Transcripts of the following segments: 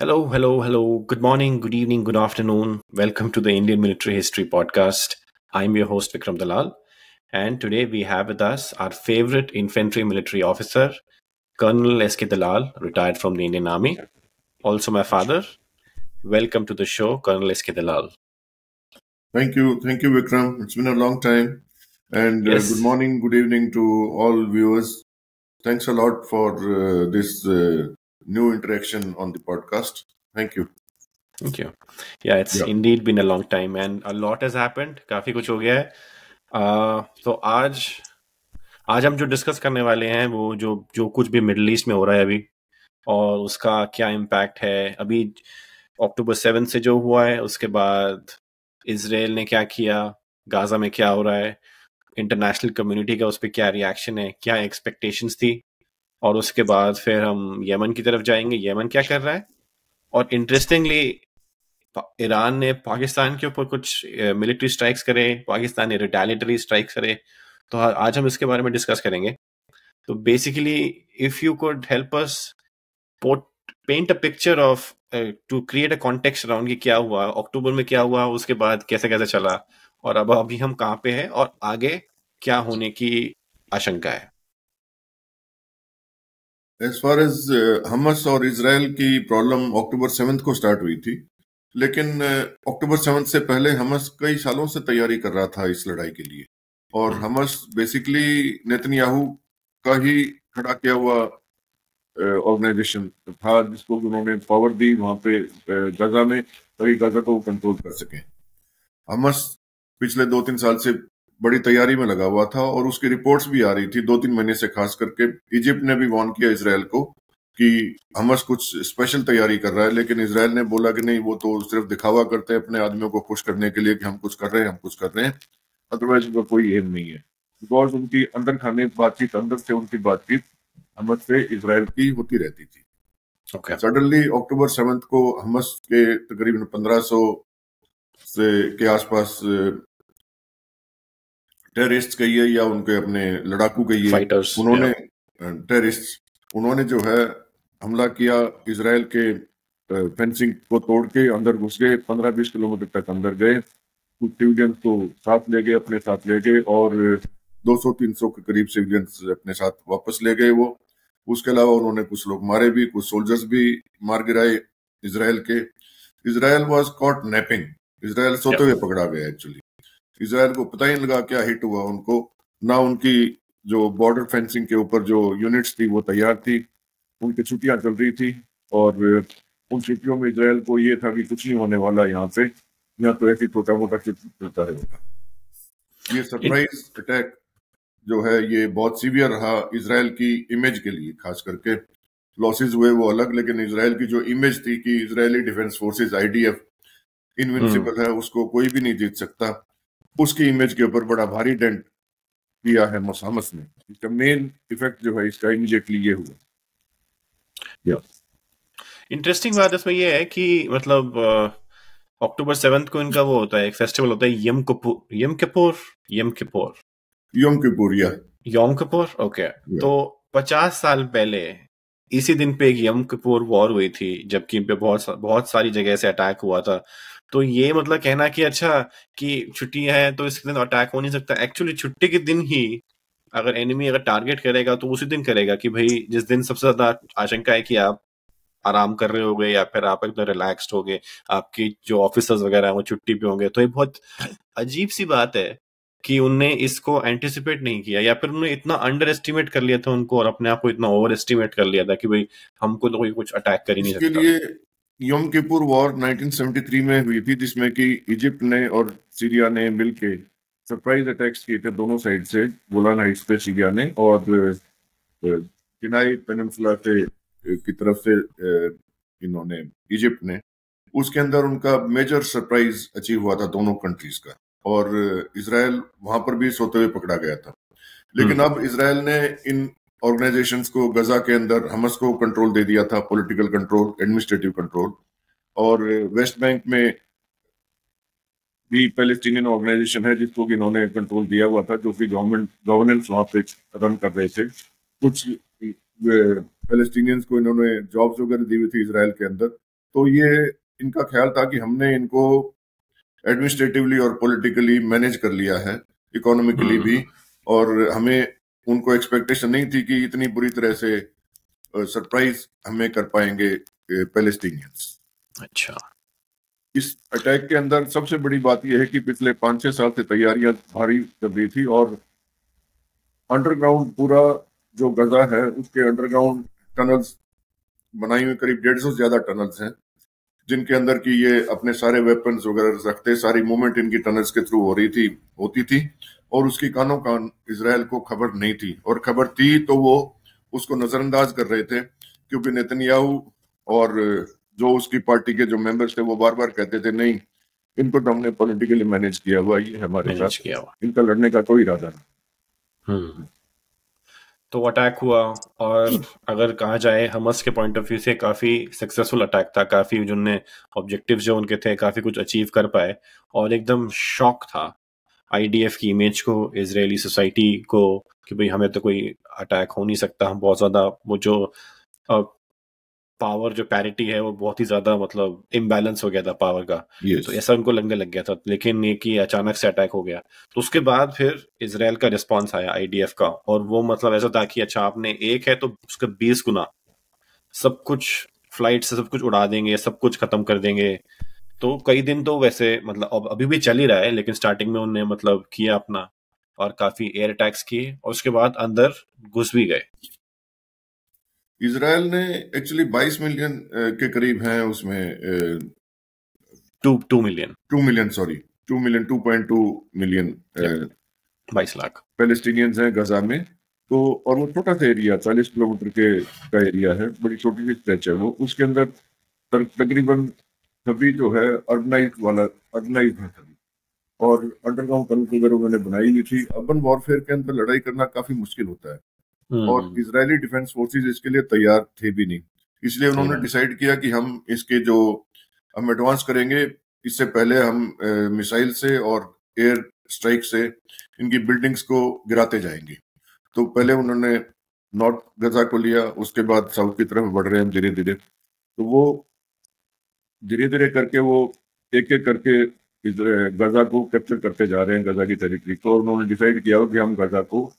Hello, hello, hello. Good morning, good evening, good afternoon. Welcome to the Indian Military History Podcast. I'm your host, Vikram Dalal. And today we have with us our favorite infantry military officer, Colonel S.K. Dalal, retired from the Indian Army. Also, my father. Welcome to the show, Colonel S.K. Dalal. Thank you, Vikram. It's been a long time, and good Yes, morning, good evening to all viewers. Thanks a lot for this new interaction on the podcast. Thank you. thank you. Yeah, it's Yeah. indeed been a long time and a lot has happened. काफी कुछ हो गया है. तो आज हम जो discuss करने वाले हैं वो जो जो कुछ भी मिडिल ईस्ट में हो रहा है अभी और उसका क्या इम्पैक्ट है अभी अक्टूबर 7 से जो हुआ है उसके बाद इसराइल ने क्या किया, गाजा में क्या हो रहा है, इंटरनेशनल कम्युनिटी का उस पर क्या रिएक्शन है, क्या एक्सपेक्टेशंस थी, और उसके बाद फिर हम यमन की तरफ जाएंगे, यमन क्या कर रहा है, और इंटरेस्टिंगली ईरान ने पाकिस्तान के ऊपर कुछ मिलिट्री स्ट्राइक्स करे, पाकिस्तान ने रिटेलिटरी स्ट्राइक्स करे. तो आज हम इसके बारे में डिस्कस करेंगे. तो basically if you could help us paint a picture of to create a context around कि क्या हुआ अक्टूबर में, क्या हुआ उसके बाद कैसे कैसे चला, और अब अभी हम कहाँ पे हैं और आगे क्या होने की आशंका है. एज फार एज हमस और इसराइल की प्रॉब्लम अक्टूबर 7 को स्टार्ट हुई थी, लेकिन अक्टूबर 7 से पहले हमस कई सालों से तैयारी कर रहा था इस लड़ाई के लिए. और हमस बेसिकली नेतन्याहू का ही खड़ा किया हुआ ऑर्गेनाइजेशन था, जिसको उन्होंने पावर दी वहां पे गजा में, ताकि गजा को कंट्रोल कर सके. हमस पिछले 2-3 साल से बड़ी तैयारी में लगा हुआ था और उसकी रिपोर्ट्स भी आ रही थी 2-3 महीने से. खास करके इजिप्ट ने भी वार्न किया इसराइल को कि हमस कुछ स्पेशल तैयारी कर रहा है, लेकिन इसराइल ने बोला कि नहीं, वो तो सिर्फ दिखावा करते हैं अपने आदमियों को खुश करने के लिए कि हम कुछ कर रहे हैं, हम कुछ कर रहे हैं, अदरवाइज उनका कोई एम नहीं है. बिकॉज उनकी अंदर खाने बातचीत, अंदर से उनकी बातचीत हमस से इसराइल की होती रहती थी. ओके. सडनली अक्टूबर 7 को हमस के तकरीबन 1500 से के आसपास टेररिस्ट कहिए या उनके अपने लड़ाकू कहिए, फाइटर्स, उन्होंने टेररिस्ट उन्होंने जो है हमला किया. इसराइल के फेंसिंग को तोड़ के अंदर घुस गए, 15-20 किलोमीटर तक अंदर गए, कुछ सिविलियंस को साथ ले गए, अपने साथ ले गए, और 200-300 के करीब सिविलियंस अपने साथ वापस ले गए वो. उसके अलावा उन्होंने कुछ लोग मारे भी, कुछ सोल्जर्स भी मार गिराए इसराइल के. Israel was caught napping. Israel सोते हुए पकड़ा गया. एक्चुअली इसराइल को पता ही लगा क्या हिट हुआ उनको. ना उनकी जो बॉर्डर फेंसिंग के ऊपर जो यूनिट्स थी वो तैयार थी, उनकी छुट्टियां चल रही थी, और उन छुट्टियों में इसराइल को ये था कि कुछ नहीं होने वाला यहाँ पे, यहाँ तो ऐसी छोटा मोटा चलता रहेगा. ये सरप्राइज अटैक जो है ये बहुत सीवियर रहा इसराइल की इमेज के लिए. खास करके लॉसेस हुए वो अलग, लेकिन इसराइल की जो इमेज थी कि Israeli defence forces IDF invincible है, उसको कोई भी नहीं जीत सकता, उसकी इमेज के ऊपर बड़ा भारी डेंट किया है हमस ने. इसका मेन इफेक्ट जो है इसका इमीडिएटली ये हुआ. इंटरेस्टिंग बात इसमें ये है कि मतलब अक्टूबर 7 को इनका वो होता है, एक फेस्टिवल होता है यम कपूर, योम किपुर या योम कपूर. ओके. तो 50 साल पहले इसी दिन पे एक यम कपूर वॉर हुई थी, जबकि इन पे बहुत सारी जगह से अटैक हुआ था. तो ये मतलब कहना कि अच्छा कि छुट्टियां हैं तो इसके दिन अटैक हो नहीं सकता, एक्चुअली छुट्टी के दिन ही अगर एनिमी अगर टारगेट करेगा तो उसी दिन करेगा कि भाई जिस दिन सबसे ज्यादा आशंका है कि आप आराम कर रहे होगे या फिर आप एकदम रिलैक्स्ड होगे, आपकी जो ऑफिसर्स वगैरह हैं वो छुट्टी पे होंगे. तो ये बहुत अजीब सी बात है कि उनने इसको एंटिसिपेट नहीं किया, या फिर उन्होंने इतना अंडर एस्टिमेट कर लिया था उनको और अपने आप को इतना ओवर एस्टिमेट कर लिया था कि भाई हमको तो कोई कुछ अटैक कर ही नहीं इसके सकता. लिए योम किपुर वॉर 1973 में हुई थी, जिसमें कि इजिप्ट ने और सीरिया ने मिलके सरप्राइज अटैक्स किए थे दोनों साइड से. गोलान हाइट्स पे सीरिया ने, और सिनाई पेनिनसुला से की तरफ से इन्होंने इजिप्ट ने. उसके अंदर उनका मेजर सरप्राइज अचीव हुआ था दोनों कंट्रीज का, और इसराइल वहां पर भी सोते हुए पकड़ा गया था. लेकिन अब इसराइल ने इन ऑर्गेनाइजेशंस को गजा के अंदर हमस को कंट्रोल दे दिया था, पॉलिटिकल कंट्रोल, एडमिनिस्ट्रेटिव कंट्रोल. और वेस्ट बैंक में भी पैलेस्टीनियन ऑर्गेनाइजेशन है जिसको कि इन्होंने कंट्रोल दिया हुआ था, जो कि गवर्नेंस वहां पे रन कर रहे थे. कुछ पैलेस्टीनियंस को इन्होंने जॉब्स वगैरह दी हुई थी इसराइल के अंदर, तो ये इनका ख्याल था कि हमने इनको एडमिनिस्ट्रेटिवली और पॉलिटिकली मैनेज कर लिया है, इकोनॉमिकली भी, और हमें उनको एक्सपेक्टेशन नहीं थी कि इतनी बुरी तरह से सरप्राइज हमें कर पाएंगे पैलेस्टीनियंस। अच्छा। इस अटैक के अंदर सबसे बड़ी बात यह है कि पिछले 5-6 साल से तैयारियां भारी चल रही थी, और अंडरग्राउंड पूरा जो गजा है उसके अंडरग्राउंड टनल्स बनाई हुई, करीब 150 से ज्यादा टनल्स हैं, जिनके अंदर की ये अपने सारे वेपन्स वगैरह रखते, सारी मूवमेंट इनकी टनल्स के थ्रू होती थी, और उसकी कानों कान इसराइल को खबर नहीं थी, और खबर थी तो वो उसको नजरअंदाज कर रहे थे, क्योंकि नेतन्याहू और जो उसकी पार्टी के जो मेंबर्स थे वो बार बार कहते थे नहीं, इनको तो हमने पॉलिटिकली मैनेज किया हुआ, ये हमारे मैनेज साथ किया हुआ। इनका लड़ने का कोई इरादा नहीं। तो अटैक हुआ, और अगर कहा जाए हमस के पॉइंट ऑफ व्यू से काफी सक्सेसफुल अटैक था, काफी जिनने ऑब्जेक्टिव्स जो उनके थे काफी कुछ अचीव कर पाए, और एकदम शॉक था आईडीएफ की इमेज को, इजरायली सोसाइटी को, कि भाई हमें तो कोई अटैक हो नहीं सकता, हम बहुत ज्यादा वो जो पावर जो पैरिटी है वो बहुत ही ज्यादा मतलब इम्बैलेंस हो गया था पावर का। Yes. तो ऐसा उनको लगने लग गया था, लेकिन ये कि अचानक से अटैक हो गया। तो उसके बाद फिर इसराइल का रिस्पांस आया आईडीएफ का, और वो मतलब ऐसा था कि अच्छा आपने एक है तो उसका 20 गुना सब कुछ, फ्लाइट से सब कुछ उड़ा देंगे, सब कुछ खत्म कर देंगे। तो कई दिन तो वैसे मतलब अभी भी चल ही रहा है, लेकिन स्टार्टिंग में उन्होंने मतलब किया अपना, और काफी एयर अटैक्स किए, और उसके बाद अंदर घुस भी गए। इसराइल ने एक्चुअली 22 मिलियन के करीब हैं उसमें, 2 million, 2 million, sorry, 2 million, 2.2 million 22 lakh Palestinians हैं गजा में। तो और वो छोटा सा एरिया, 40 किलोमीटर के का एरिया है, बड़ी छोटी सी स्ट्रेच है वो, उसके अंदर तकरीबन सभी जो है अर्बनाइज है सभी, और अंडरग्राउंड टनल वगैरह उन्होंने बनाई नहीं थी। अर्बन वॉरफेयर के अंदर लड़ाई करना काफी मुश्किल होता है, और इजरायली डिफेंस फोर्सेस इसके लिए तैयार थे भी नहीं, इसलिए उन्होंने डिसाइड किया कि हम एडवांस करेंगे, इससे पहले हम मिसाइल से और एयर स्ट्राइक से इनकी बिल्डिंग्स को गिराते जाएंगे। तो पहले उन्होंने नॉर्थ गजा को लिया, उसके बाद साउथ की तरफ बढ़ रहे हैं धीरे धीरे। तो वो धीरे धीरे करके वो एक एक करके गजा को कैप्चर करते जा रहे हैं, गजा की टेरिटरी को। उन्होंने डिसाइड किया कि हम गजा को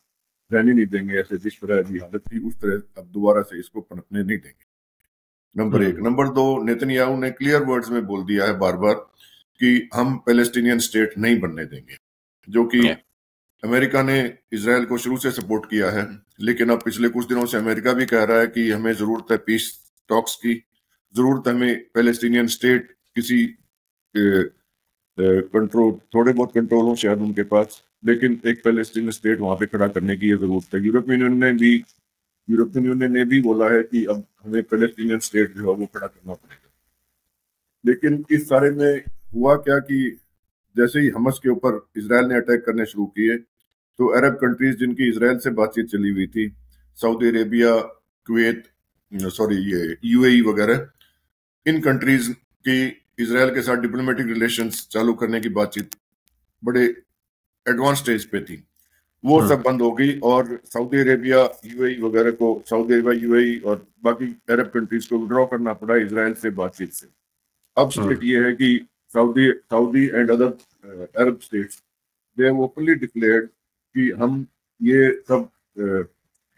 रहने नहीं देंगे, ऐसे जिस तरह की हालत थी उस तरह अब दोबारा से इसको पनपने नहीं देंगे। नंबर एक। नंबर दो, नेतन्याहू ने क्लियर वर्ड्स में बोल दिया है बार बार कि हम पैलेस्टीनियन स्टेट नहीं बनने देंगे, जो कि अमेरिका ने इसराइल को शुरू से सपोर्ट किया है, लेकिन अब पिछले कुछ दिनों से अमेरिका भी कह रहा है कि हमें जरूरत है पीस टॉक्स की, जरूरत है हमें पैलेस्टीनियन स्टेट किसी कंट्रोल, थोड़े बहुत कंट्रोल हो शायद उनके पास, लेकिन एक पैलेस्टीनियन स्टेट वहां पे खड़ा करने की जरूरत है। यूरोपियन यूनियन ने भी बोला है कि अब हमें पैलेस्टीनियन स्टेट जो है वो खड़ा करना पड़ेगा। लेकिन इस सारे में हुआ क्या कि जैसे ही हमस के ऊपर इसराइल ने अटैक करने शुरू किए, तो अरब कंट्रीज जिनकी इसराइल से बातचीत चली हुई थी, सऊदी अरेबिया, कुवैत, सॉरी ये यूएई वगैरह, इन कंट्रीज की इसराइल के साथ डिप्लोमेटिक रिलेशंस चालू करने की बातचीत बड़े एडवांस स्टेज पे थी, वो सब बंद हो गई, और सऊदी अरेबिया, यूएई वगैरह को, सऊदी अरेबिया, यूएई और बाकी अरब कंट्रीज को विड्रॉ करना पड़ा इसराइल से बातचीत से। अब स्टेट ये है कि Saudi and other Arab states, they have openly declared कि हम ये सब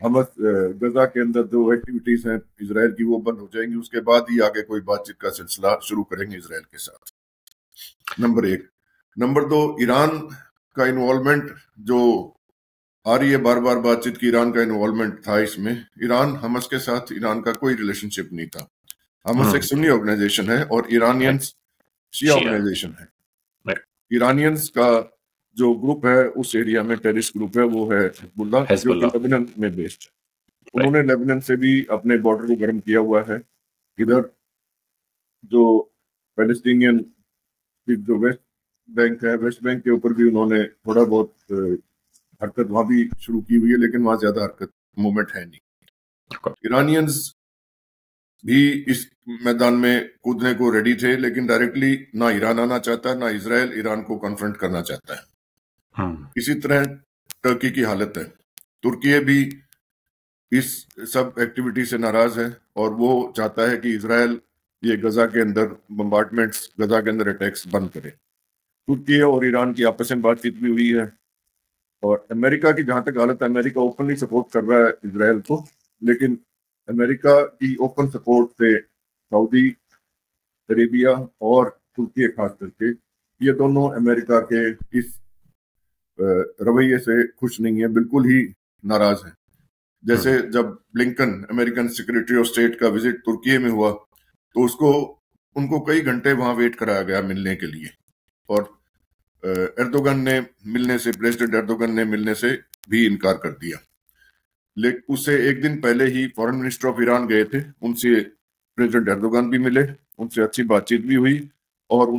हमस गजा के अंदर जो एक्टिविटीज हैं इसराइल की वो बंद हो जाएंगी, उसके बाद ही आगे कोई बातचीत का सिलसिला शुरू करेंगे इसराइल के साथ। नंबर एक। नंबर दो, ईरान का इन्वॉल्वमेंट जो आ रही है बार बार बातचीत की, ईरान का इन्वॉल्वमेंट था इसमें। ईरान, हमस के साथ ईरान का कोई रिलेशनशिप नहीं था। हमस एक सुन्नी ऑर्गेनाइजेशन है और ईरानियंस शिया ऑर्गेनाइजेशन है। ईरानियंस का जो ग्रुप है उस एरिया में, टेररिस्ट ग्रुप है, वो है हिजबुल्लाह, जो कि लेबनान में बेस्ड है। उन्होंने लेबनान से भी अपने बॉर्डर को गर्म किया हुआ है। इधर जो पैलेस्टीनियन जो वेस्ट बैंक है, वेस्ट बैंक के ऊपर भी उन्होंने थोड़ा बहुत हरकत वहां भी शुरू की हुई है, लेकिन वहां ज्यादा हरकत मूवमेंट है नहीं। ईरानियंस भी इस मैदान में कूदने को रेडी थे, लेकिन डायरेक्टली ना ईरान आना चाहता, ना इसराइल ईरान को कन्फ्रंट करना चाहता है। इसी तरह टर्की की हालत है। तुर्की भी इस सब एक्टिविटी से नाराज है और वो चाहता है कि इसराइल ये गजा के अंदर बम्बार्डमेंट्स, गजा के अंदर अटैक्स बंद करें। तुर्की और ईरान की आपस में बातचीत भी हुई है। और अमेरिका की जहां तक हालत है, अमेरिका ओपनली सपोर्ट कर रहा है इसराइल को, लेकिन अमेरिका की ओपन सपोर्ट से सऊदी अरेबिया और तुर्की खास करके, ये दोनों अमेरिका के इस रवैये से खुश नहीं है, बिल्कुल ही नाराज है। जैसे जब Blinken American secretary of state का विजिट तुर्की में हुआ, तो उनको कई घंटे वहां वेट कराया गया मिलने के लिए, और एर्दोगन ने मिलने से, प्रेसिडेंट एर्दोगन ने मिलने से भी इनकार कर दिया। लेकिन उससे एक दिन पहले ही फॉरेन मिनिस्टर ऑफ ईरान गए थे, उनसे प्रेसिडेंट एर्दोगन भी मिले, उनसे अच्छी बातचीत भी हुई, और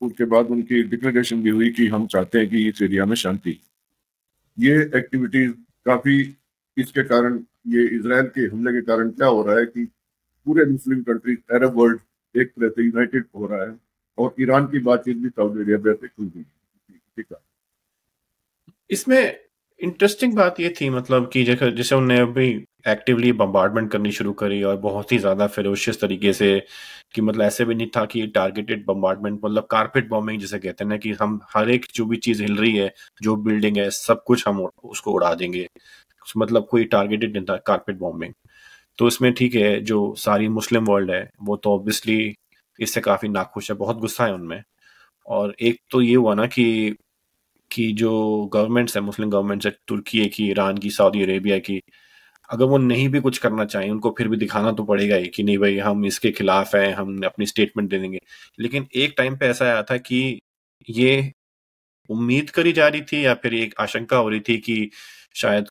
उसके बाद उनकी डिक्लेरेशन भी हुई कि हम चाहते हैं कि इस एरिया में शांति। ये एक्टिविटीज काफी, इसके कारण, ये इजराइल के हमले के कारण क्या हो रहा है कि पूरे मुस्लिम कंट्रीज, अरब वर्ल्ड एक तरह से यूनाइटेड हो रहा है, और ईरान की बातचीत भी सऊदी अरेबिया से खुल गई। ठीक है। इसमें इंटरेस्टिंग बात ये थी, मतलब कि जैसे उन्होंने अभी एक्टिवली बम्बार्डमेंट करनी शुरू करी और बहुत ही ज़्यादा फेरोशियस तरीके से, कि मतलब ऐसे भी नहीं था कि टारगेटेड बम्बार्डमेंट, मतलब कारपेट बॉम्बिंग जिसे कहते हैं ना, कि हम हर एक जो भी चीज़ हिल रही है, जो बिल्डिंग है, सब कुछ हम उसको उड़ा देंगे। मतलब कोई टारगेटेड नहीं था, कारपेट बॉम्बिंग। तो इसमें ठीक है, जो सारी मुस्लिम वर्ल्ड है वो तो ऑब्वियसली इससे काफ़ी नाखुश है, बहुत गुस्सा है उनमें। और एक तो ये हुआ ना कि जो गवर्नमेंट्स है, मुस्लिम गवर्नमेंट्स है, तुर्की की, ईरान की, सऊदी अरेबिया की, अगर वो नहीं भी कुछ करना चाहें, उनको फिर भी दिखाना तो पड़ेगा ही कि नहीं भाई हम इसके खिलाफ हैं, हम अपनी स्टेटमेंट दे देंगे। लेकिन एक टाइम पे ऐसा आया था कि ये उम्मीद करी जा रही थी, या फिर एक आशंका हो रही थी कि शायद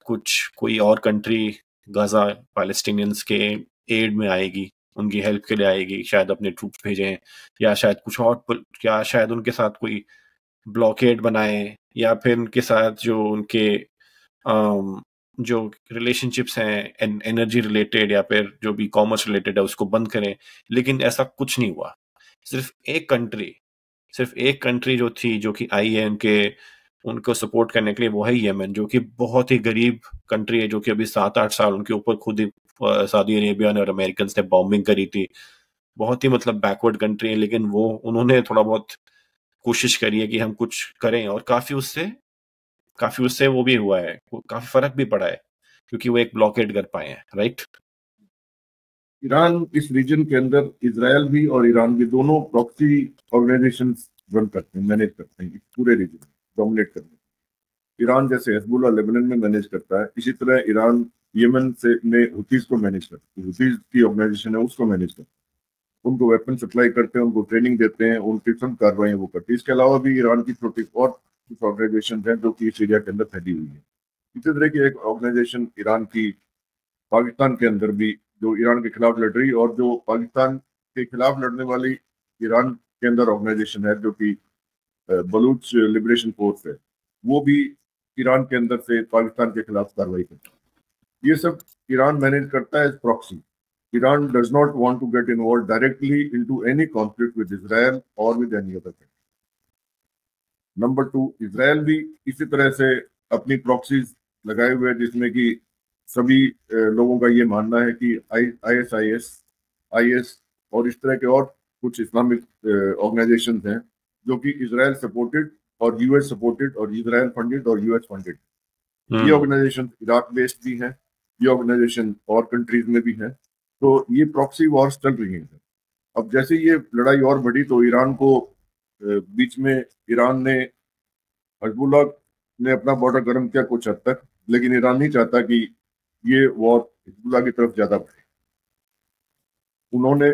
कोई और कंट्री गाजा पैलेस्टीनियंस के एड में आएगी, उनकी हेल्प के लिए आएगी, शायद अपने ट्रूप्स भेजें, या शायद कुछ और, या शायद उनके साथ कोई ब्लॉकेड बनाए, या फिर उनके साथ जो उनके जो रिलेशनशिप्स हैं एनर्जी रिलेटेड या फिर जो भी कॉमर्स रिलेटेड है उसको बंद करें। लेकिन ऐसा कुछ नहीं हुआ। सिर्फ एक कंट्री जो थी, जो कि आई है उनको सपोर्ट करने के लिए, वो है यमन, जो कि बहुत ही गरीब कंट्री है, जो कि अभी 7-8 साल उनके ऊपर खुद ही सऊदी अरेबिया ने और अमेरिकन ने बॉम्बिंग करी थी। बहुत ही मतलब बैकवर्ड कंट्री है, लेकिन उन्होंने थोड़ा बहुत कोशिश करी है कि हम कुछ करें, और काफी उससे वो भी हुआ है, काफी फर्क भी पड़ा है, क्योंकि वो एक ब्लॉकेड कर पाए हैं, राइट। ईरान इस रीजन के अंदर, इसराइल भी और ईरान भी दोनों प्रॉक्सी ऑर्गेनाइजेशन रन करते हैं, मैनेज करते हैं, इस पूरे रीजन डोमिनेट करते हैं। ईरान जैसे हिजबुल्ला लेबनान में मैनेज करता है, इसी तरह ईरान यमन से में हुतीज को मैनेज करता है, हुतीज की ऑर्गेनाइजेशन है उसको मैनेज करता है, उनको वेपन सप्लाई करते हैं, उनको ट्रेनिंग देते हैं, उनकी सब कार्रवाई वो करते हैं। इसके अलावा भी ईरान की छोटी और कुछ ऑर्गेनाइजेशन है जो कि सीरिया के अंदर फैली हुई है। इसी तरह की एक ऑर्गेनाइजेशन ईरान की पाकिस्तान के अंदर भी, जो ईरान के खिलाफ लड़ रही, और जो पाकिस्तान के खिलाफ लड़ने वाली ईरान के अंदर ऑर्गेनाइजेशन है जो कि बलूच लिबरेशन फोर्स है, वो भी ईरान के अंदर से पाकिस्तान के खिलाफ कार्रवाई करती है। ये सब ईरान मैनेज करता है as proxy. Iran does not want to get involve directly into any conflict with Israel और with any other country. Number 2, Israel भी इसी तरह से अपनी प्रॉक्सीज लगाए हुए हैं, जिसमें कि सभी लोगों का ये मानना है कि आईएस और इस तरह के और कुछ इस्लामिक ऑर्गेनाइजेशन हैं जो कि इसराइल सपोर्टेड और यूएस सपोर्टेड और इसराइल फंडेड और यूएस फंडेड। ये ऑर्गेनाइजेशन इराक बेस्ड भी हैं, ये ऑर्गेनाइजेशन और कंट्रीज में भी हैं। तो ये प्रॉक्सी वॉर्स चल रही हैं। अब जैसे ये लड़ाई और बढ़ी तो ईरान को बीच में, ईरान ने, हिजबुल्लाह ने अपना बॉर्डर गर्म किया कुछ हद तक, लेकिन ईरान नहीं चाहता कि ये वॉर हिजबुल्लाह की तरफ ज्यादा बढ़े। उन्होंने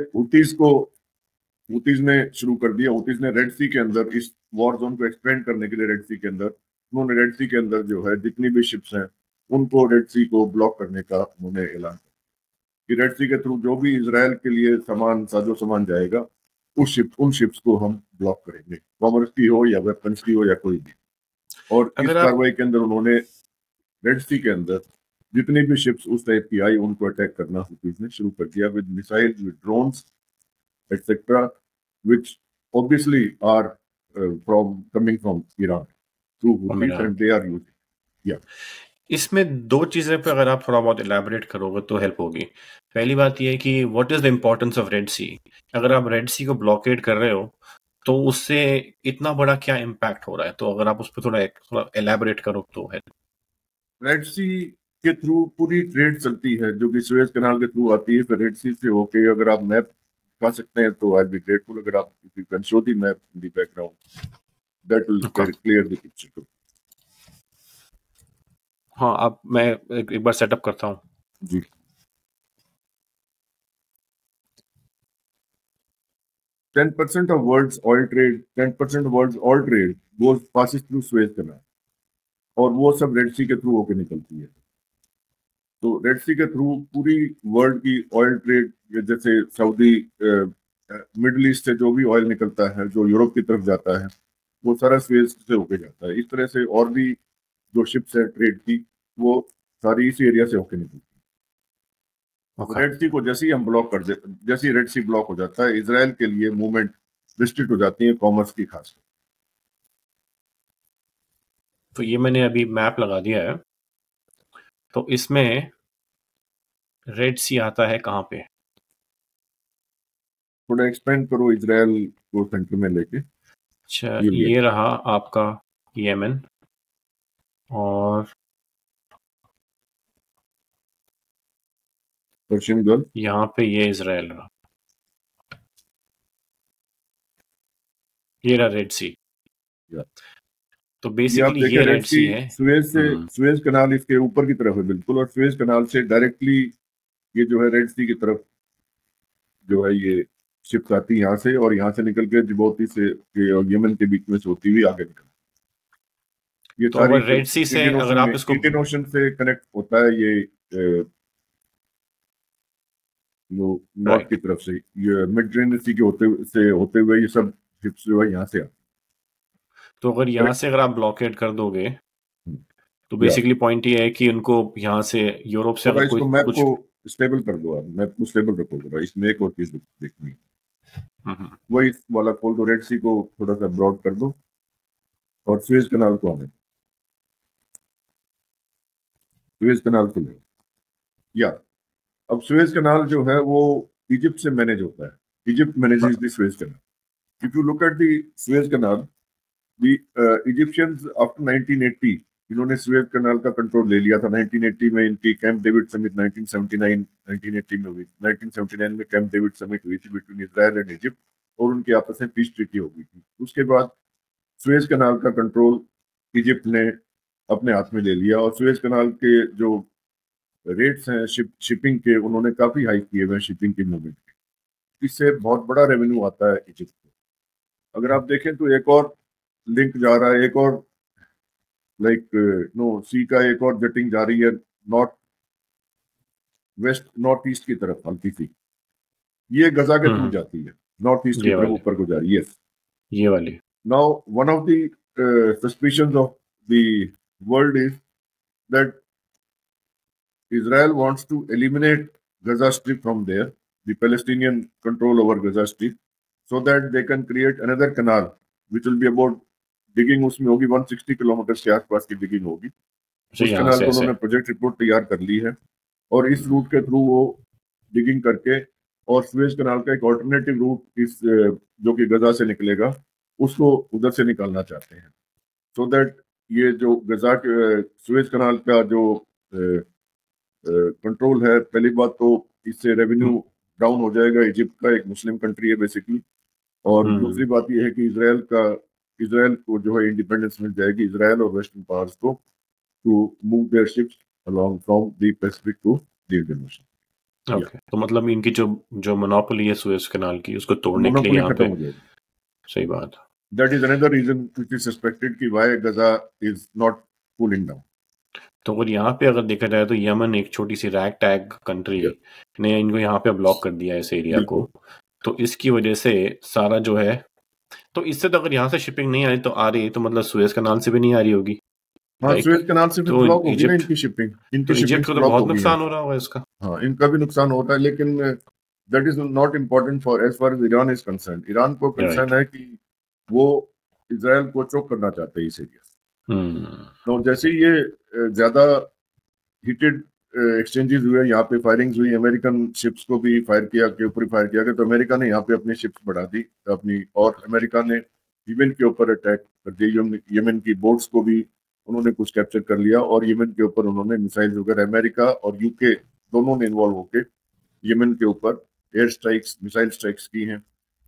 हुतीज ने शुरू कर दिया। हुतीज ने रेड सी के अंदर इस वॉर जोन को एक्सपेंड करने के लिए, रेड सी के अंदर उन्होंने, रेड सी के अंदर जो है जितनी भी शिप्स हैं उनको रेड सी को ब्लॉक करने का उन्होंने ऐलान किया कि रेड सी के थ्रू जो भी इसराइल के लिए साजो सामान जाएगा, उन शिप्स को हम ब्लॉक करेंगे, कॉमर्स की हो या वेपन्स की हो या कोई भी। और इस कार्रवाई के अंदर उन्होंने रेड सी के अंदर जितनी भी शिप्स उस टाइप की आई उनको अटैक करना हुतीज ने शुरू कर दिया, with missile, with drones etc., which obviously are coming from Iran through Houthis, and they are using. Yeah. इसमें दो चीजें पे अगर आप थोड़ा बहुत इलेबोरेट करोगे तो हेल्प होगी। पहली बात यह है कि what is the importance of Red Sea. अगर आप रेड सी को ब्लॉकेड कर रहे हो तो उससे इतना बड़ा क्या इम्पैक्ट हो रहा है, तो अगर आप उस पर थोड़ा थोड़ा इलेबोरेट करो तो है। रेड सी के थ्रू पूरी ट्रेड चलती है जो कि सुएज कनाल के थ्रू आती है, फिर रेड सी से होके अगर आप मैप दिखा सकते हैं तो आई बी ग्रेटफुल। अगर आप you can show the map in the background, that will Okay. Clear the picture. हाँ, अब मैं एक बार सेटअप करता हूँ। जी। 10% of world's oil trade, 10% of world's oil trade goes passes through Suez Canal, और वो सब रेड सी के थ्रू होके निकलती है। तो रेड सी के थ्रू पूरी वर्ल्ड की ऑयल ट्रेड, जैसे सऊदी, मिडल ईस्ट से जो भी ऑयल निकलता है जो यूरोप की तरफ जाता है, वो सारा स्वेज से होके जाता है। इस तरह से और भी जो शिप्स है ट्रेड की, वो सारी इसी एरिया से होके निकलती है। ओके। रेड सी को जैसे ही हम ब्लॉक कर देते, जैसे ही रेड सी ब्लॉक हो जाता है, इसराइल के लिए मूवमेंट रिस्ट्रिक्ट हो जाती है, कॉमर्स की खास। तो ये मैंने अभी मैप लगा दिया है। तो इसमें रेड सी आता है कहाँ पे? थोड़ा एक्सपेंड करो इसराइल को सेंटर में लेके। अच्छा, ये रहा आपका यमन, और पर्शियन गल्फ। यहाँ पे ये इसराइल रहा, ये रहा रेड सी। तो ये आप बेसिकली देखें, ये रेड रेड सी सी है। सुएज कनाल इसके ऊपर की तरफ है बिल्कुल, और सुएज कनाल से डायरेक्टली ये जो है रेड सी की तरफ जो है ये शिप्स आती है यहाँ से, और यहाँ से निकल के जिबौती से और यमन के बीच में से होती हुई आगे निकल, ये तो सारी अगर रेड सी से इंडियन अगर ओशन में, आप इसको इंडियन ओशन से कनेक्ट होता है ये, जो नॉर्थ राइट, की तरफ से, ये मिड सी के होते हुए ये सब शिप्स जो है यहाँ से आती तो अगर यहाँ है। से अगर आप ब्लॉकेड कर दोगे तो या बेसिकली पॉइंट ये है कि उनको यहाँ से यूरोप से थोड़ा अगर कोई इसको मैप कुछ। को स्टेबल कर दो, आप मैप को स्टेबल रखो जरा, इसमें एक और चीज देखनी है। हम्म, वही वाला खोल दो, रेड सी को थोड़ा सा ब्रॉड कर दो, और सुएज कनाल को आने, सुएज कनाल को ले। या अब सुएज कनाल जो है वो इजिप्ट से मैनेज होता है, Egypt manages the Suez canal. If you look at the Suez canal, the Egyptians after 1980 इन्होंने सुएज कनाल का कंट्रोल ले लिया था। 1980 में इनकी कैंप डेविड समिट, 1979 1980 में हुई, 1979 में कैंप डेविड समिट हुई थी बिटवीन इजराइल एंड इजिप्ट, और उनकी आपस में पीस ट्रीटी हो गई थी। उसके बाद सुएज कनाल का कंट्रोल इजिप्ट ने अपने हाथ में ले लिया, और सुएज कनाल के जो रेट्स हैं शिपिंग के, उन्होंने काफी हाई किए हुए शिपिंग की मूवमेंट के। इससे बहुत बड़ा रेवेन्यू आता है इजिप्ट को। अगर आप देखें तो एक और लिंक जा रहा है, एक और लाइक नो सी का एक और जेटिंग जा रही है, नॉर्थ वेस्ट नॉर्थ ईस्ट की तरफ हल्की सी, ये गजा के थ्रू जाती है, नॉर्थ ईस्ट की ये तरफ वाली, ऊपर को जा रही है। ये वाली। Now one of the suspicions of the world is that Israel wants to eliminate Gaza Strip from there, the Palestinian control over Gaza Strip, so that they can create another canal, which will be about digging, उसमें होगी 160 kilometre के आसपास की digging होगी। अच्छा, उस यहाँ कनाल से को ऐसे। उन्होंने प्रोजेक्ट रिपोर्ट तैयार कर ली है, और इस रूट के थ्रू वो डिगिंग करके, और सुएज कनाल का एक ऑल्टरनेटिव रूट इस जो कि गजा से निकलेगा, उसको उधर से निकालना चाहते हैं, सो दैट ये जो गजा के सुएज कनाल का जो कंट्रोल है, पहली बात तो इससे रेवेन्यू डाउन हो जाएगा, इजिप्ट का एक मुस्लिम कंट्री है बेसिकली, और दूसरी बात यह है कि इसराइल को जो है इंडिपेंडेंस मिल जाएगी, इसराइल और वेस्टर्न पावर्स को, to move their ships along from the Pacific to the Indian ocean. या ओके, तो मतलब इनकी जो जो मोनोपोली है सुएज कनाल की, उसको तोड़ने के लिए मोनोपोली यहाँ खत्म पे। हो जाएगी। सही बात। That is another reason which is suspected कि why Gaza is not cooling down. तो अगर यहाँ पे अगर देखा जाए तो यमन एक छोटी सी रैग टैग कंट्री ने इनको यहाँ पे ब्लॉक कर दिया है इस एरिया को। बिल्कुल। तो इसकी वजह से सारा जो है, तो इससे तो अगर यहाँ से शिपिंग नहीं आई तो आ रही, तो मतलब सुएज कनाल से भी नहीं आ रही होगी, हाँ, राइट? सुएज कनाल से फिर तो ब्लॉक होगी ना इजिप्ट, इनकी शिपिंग, तो इनकी इजिप्ट शिपिंग्स को तो ब्लॉक बहुत होगी नुकसान यहाँ। हो रहा होगा इसका। हाँ, इनका भी नुकसान होता है, लेकिन that is not important for as far as Iran is concern. Iran को कंसर्न राइट। है कि वो इसराइल को चोक करना चाहते हैं इस एरिया से। तो जैसे ही ये ज्यादा हीटेड एक्सचेंजेस हुए, यहाँ पे फायरिंग्स हुई, अमेरिकन शिप्स को भी फायर किया, के ऊपर फायर किया गया। तो अमेरिका ने यहाँ पे अपनी शिप्स बढ़ा दी अपनी, और अमेरिका ने यमन के ऊपर अटैक कर दिया। यमन की बोट्स को भी उन्होंने कुछ कैप्चर कर लिया, और यमन के ऊपर उन्होंने मिसाइल वगैरह, अमेरिका और यूके दोनों ने इन्वॉल्व होकर यमन के ऊपर एयर स्ट्राइक्स, मिसाइल स्ट्राइक्स की हैं,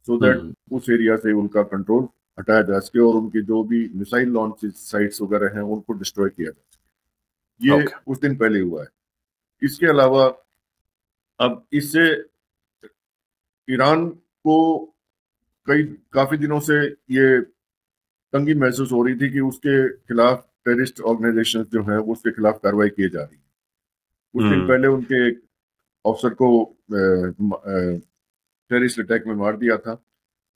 सो दैट उस एरिया से उनका कंट्रोल हटाया जा सके और उनकी जो भी मिसाइल लॉन्च साइट्स वगैरह हैं उनको डिस्ट्रॉय किया जा सके। ये उस दिन पहले हुआ है। इसके अलावा अब इससे ईरान को काफी दिनों से ये तंगी महसूस हो रही थी कि उसके खिलाफ टेररिस्ट ऑर्गेनाइजेशन जो है उसके खिलाफ कार्रवाई की जा रही है। कुछ दिन पहले उनके एक ऑफिसर को टेररिस्ट अटैक में मार दिया था,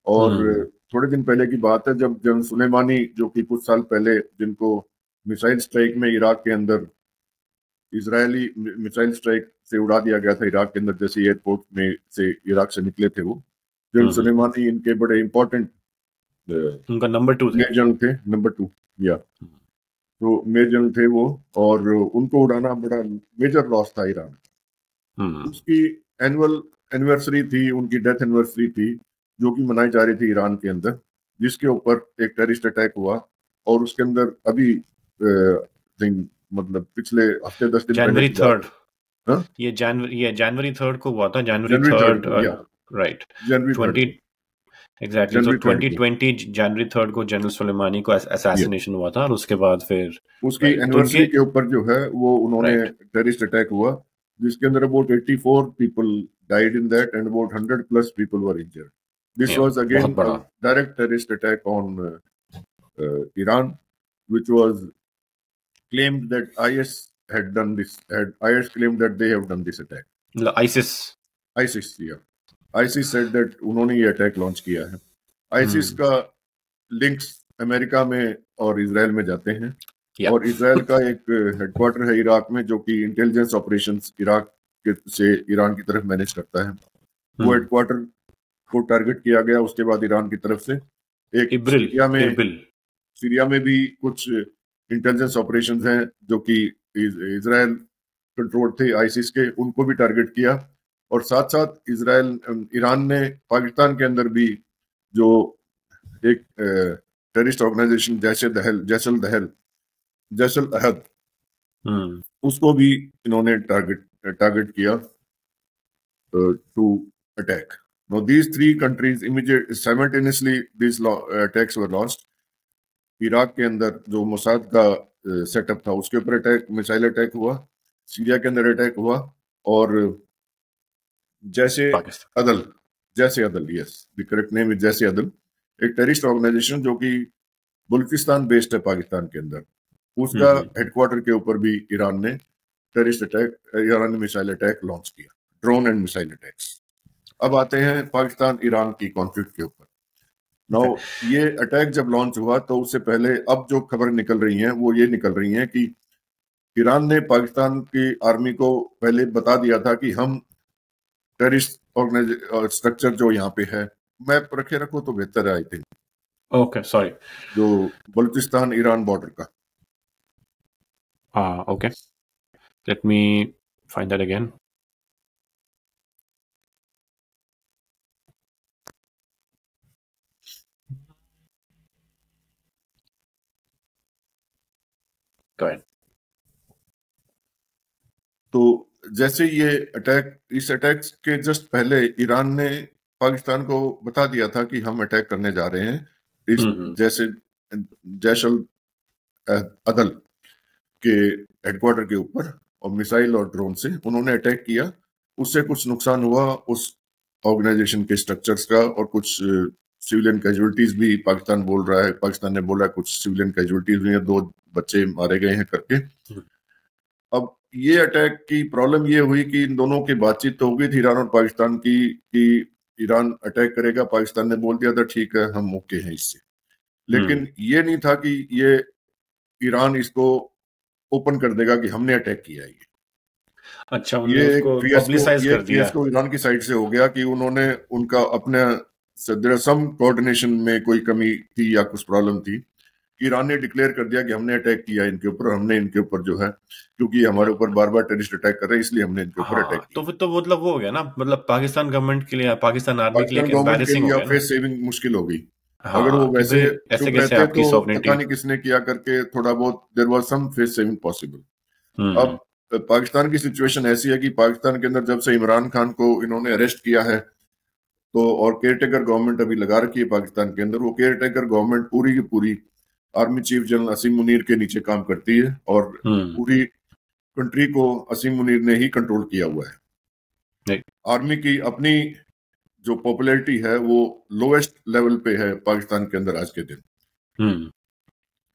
और थोड़े दिन पहले की बात है जब जनरल सुलेमानी, जो कि कुछ साल पहले जिनको मिसाइल स्ट्राइक में इराक के अंदर, इजरायली मिसाइल स्ट्राइक से उड़ा दिया गया था इराक के अंदर, जैसे एयरपोर्ट में से इराक से निकले थे वो जनरल सुलेमानी, इनके बड़े इंपॉर्टेंट उनका नंबर 2 मेजर जनरल थे, नंबर 2 या तो मेजर जनरल थे वो, और उनको उड़ाना बड़ा मेजर लॉस था ईरान। उसकी एनिवर्सरी थी, उनकी डेथ एनिवर्सरी थी, जो कि मनाई जा रही थी ईरान के अंदर, जिसके ऊपर एक टेररिस्ट अटैक हुआ। और उसके अंदर अभी मतलब पिछले हफ्ते 10 दिन जनवरी पहले 3rd, ये जनवरी 3rd को हुआ था, जनवरी 3rd, राइट, जनवरी 20 एग्जैक्टली। तो 2020 जनवरी 3rd को जनरल सुलेमानी को असैसिनेशन हुआ था, और उसके बाद फिर उसकी एनिवर्सरी के ऊपर जो है वो उन्होंने टेररिस्ट अटैक हुआ, जिसके अंदर about 84 people died in that and about 100+ people were injured. This was again a direct terrorist attack on Iran, which was claimed that IS had done this. IS claimed that they have done this attack. ISIS, yeah. ISIS said that उन्होंने ये attack launch किया है। ISIS का links America में और Israel में जाते हैं, और इजराइल का एक हेडक्वार्टर है इराक में, जो कि इंटेलिजेंस ऑपरेशंस इराक से ईरान की तरफ मैनेज करता है। वो हेडक्वार्टर को टारगेट किया गया। उसके बाद ईरान की तरफ से एक सीरिया में भी कुछ इंटेलिजेंस ऑपरेशंस हैं जो कि इजराइल कंट्रोल थे आईसिस के, उनको भी टारगेट किया। और साथ साथ ईरान ने पाकिस्तान के अंदर भी जो एक टेररिस्ट ऑर्गेनाइजेशन जैशल अहद, उसको भी इन्होंने टारगेट किया to attack. Now these three countries simultaneously these attacks were launched. Iraq के अंदर जो मोसाद का सेटअप था उसके ऊपर अटैक, मिसाइल अटैक हुआ, सीरिया के अंदर अटैक हुआ, और जैसे अदल, yes the correct name is जैसे अदल, एक टेररिस्ट ऑर्गेनाइजेशन जो कि बलूचिस्तान बेस्ड है पाकिस्तान के अंदर, उसका हेडक्वार्टर के ऊपर भी ईरान ने टेररिस्ट अटैक, ईरान ने मिसाइल अटैक लॉन्च किया, ड्रोन एंड मिसाइल अटैक्स। अब आते हैं पाकिस्तान ईरान की कॉन्फ्लिक्ट के ऊपर। नाउ ये अटैक जब लॉन्च हुआ तो उससे पहले अब जो खबर निकल रही हैं वो ये निकल रही हैं कि ईरान ने पाकिस्तान की आर्मी को पहले बता दिया था कि हम टेररिस्ट स्ट्रक्चर जो यहाँ पे है, मैप रखे रखो तो बेहतर है, आई थिंक, ओके सॉरी, जो बलूचिस्तान ईरान बॉर्डर का, okay let me find that again. तो जैसे ये अटैक, इस अटैक के जस्ट पहले ईरान ने पाकिस्तान को बता दिया था कि हम अटैक करने जा रहे हैं, इस जैसे जैशल अदल के हेडक्वार्टर के ऊपर, और मिसाइल और ड्रोन से उन्होंने अटैक किया। उससे कुछ नुकसान हुआ उस ऑर्गेनाइजेशन के स्ट्रक्चर्स का, और कुछ सिविलियन कैजुअलिटीज भी पाकिस्तान बोल रहा है, पाकिस्तान ने बोला कुछ सिविलियन कैजुअलिटीज हुई हैं, 2 बच्चे मारे गए हैं करके। अब ये अटैक की प्रॉब्लम ये हुई कि इन दोनों की बातचीत तो हो गई थी ईरान और पाकिस्तान की, कि ईरान अटैक करेगा, पाकिस्तान ने बोल दिया था ठीक है हम ओके हैं इससे, लेकिन ये नहीं था कि ये ईरान इसको ओपन कर देगा कि हमने अटैक किया है। अच्छा, ये फियास्को ईरान की साइड से हो गया कि उन्होंने उनका अपने सम कोऑर्डिनेशन में कोई कमी थी या कुछ प्रॉब्लम थी ईरान ने डिक्लेयर कर दिया कि हमने अटैक किया इनके ऊपर, हमने इनके ऊपर जो है, क्योंकि हमारे ऊपर बार बार टेररिस्ट अटैक कर रहे हैं, इसलिए हमने इनके ऊपर अटैक हाँ, तो किया। फिर तो मतलब वो हो गया ना, मतलब पाकिस्तान गवर्नमेंट के लिए, पाकिस्तान आर्मी के लिए पाकिस्तान एक गवर्नमेंट के एम्बैरेसिंग हो लिए अब गया ना। फेस सेविंग मुश्किल हो गई। अगर वो हाँ, कि वैसे भाई ऐसे चुप कैसे रहते आपकी तो पता सॉवरेनिटी। नहीं किसने किया करके थोड़ा बहुत there was some face saving possible. Hmm. अब पाकिस्तान की सिचुएशन ऐसी है कि पाकिस्तान के अंदर जब से इमरान खान को इन्होंने अरेस्ट किया है, तो और केयर टेकर गवर्नमेंट अभी लगा रखी है पाकिस्तान के अंदर, वो केयर टेकर गवर्नमेंट पूरी की पूरी आर्मी चीफ जनरल असीम मुनीर के नीचे काम करती है, और हम्म। पूरी कंट्री को असीम मुनीर ने ही कंट्रोल किया हुआ है। नहीं। आर्मी की अपनी जो पॉपुलैरिटी है वो लोएस्ट लेवल पे है पाकिस्तान के अंदर आज के दिन, हम्म।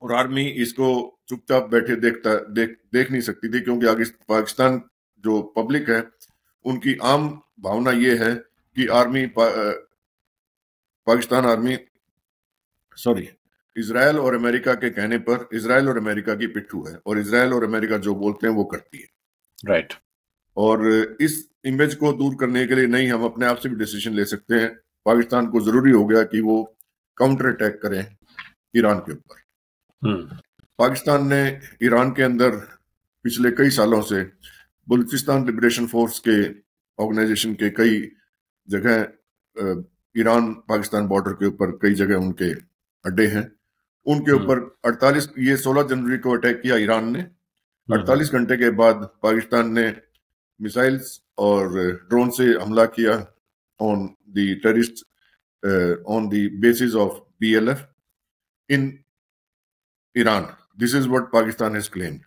और आर्मी इसको चुपचाप बैठे देख नहीं सकती थी, क्योंकि आगे पाकिस्तान जो पब्लिक है उनकी आम भावना ये है कि पाकिस्तान आर्मी, सॉरी, इसराइल और अमेरिका के कहने पर इसराइल और अमेरिका की पिट्ठू है, और इसराइल और अमेरिका जो बोलते हैं वो करती है। राइट। और इस इमेज को दूर करने के लिए नहीं, हम अपने आप से भी डिसीजन ले सकते हैं। पाकिस्तान को जरूरी हो गया कि वो काउंटर अटैक करें ईरान के ऊपर। हम्म। पाकिस्तान ने ईरान के अंदर पिछले कई सालों से बलूचिस्तान लिबरेशन फोर्स के ऑर्गेनाइजेशन के कई जगह, ईरान पाकिस्तान बॉर्डर के ऊपर कई जगह उनके अड्डे हैं, उनके ऊपर 48, ये 16 जनवरी को अटैक किया ईरान ने। 48 घंटे के बाद पाकिस्तान ने मिसाइल्स और ड्रोन से हमला किया on the terrorist, on the basis of BLF in Iran. This is what Pakistan has claimed.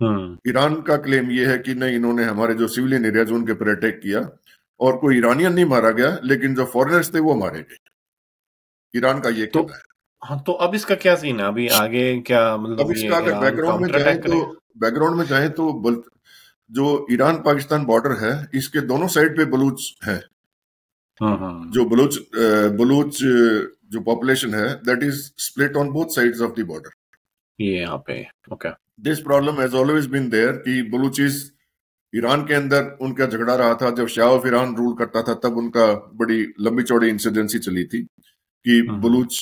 Hmm. Iran का क्लेम ये है कि नहीं, इन्होंने हमारे जो सिविलियन एरियाज उनके ऊपर अटैक किया, और कोई ईरानियन नहीं मारा गया, लेकिन जो फॉरेनर्स थे वो मारे गए। ईरान का ये तो कहना है। हाँ, तो अब इसका क्या सीन है अभी आगे, क्या मतलब अब ये इसका अगर ईरान काउंटर अटैक करे? बैकग्राउंड में जाएं तो जो ईरान पाकिस्तान बॉर्डर है, इसके दोनों साइड पे बलूच हैं। जो बलूच जो पॉपुलेशन है, that is split on both sides of the border. ये यहाँ पे। Okay. This problem has always been there कि बलूचिस ईरान के अंदर उनका झगड़ा रहा था। जब शाह ऑफ ईरान रूल करता था तब उनका बड़ी लंबी चौड़ी इंसिडेंसी चली थी कि बलूच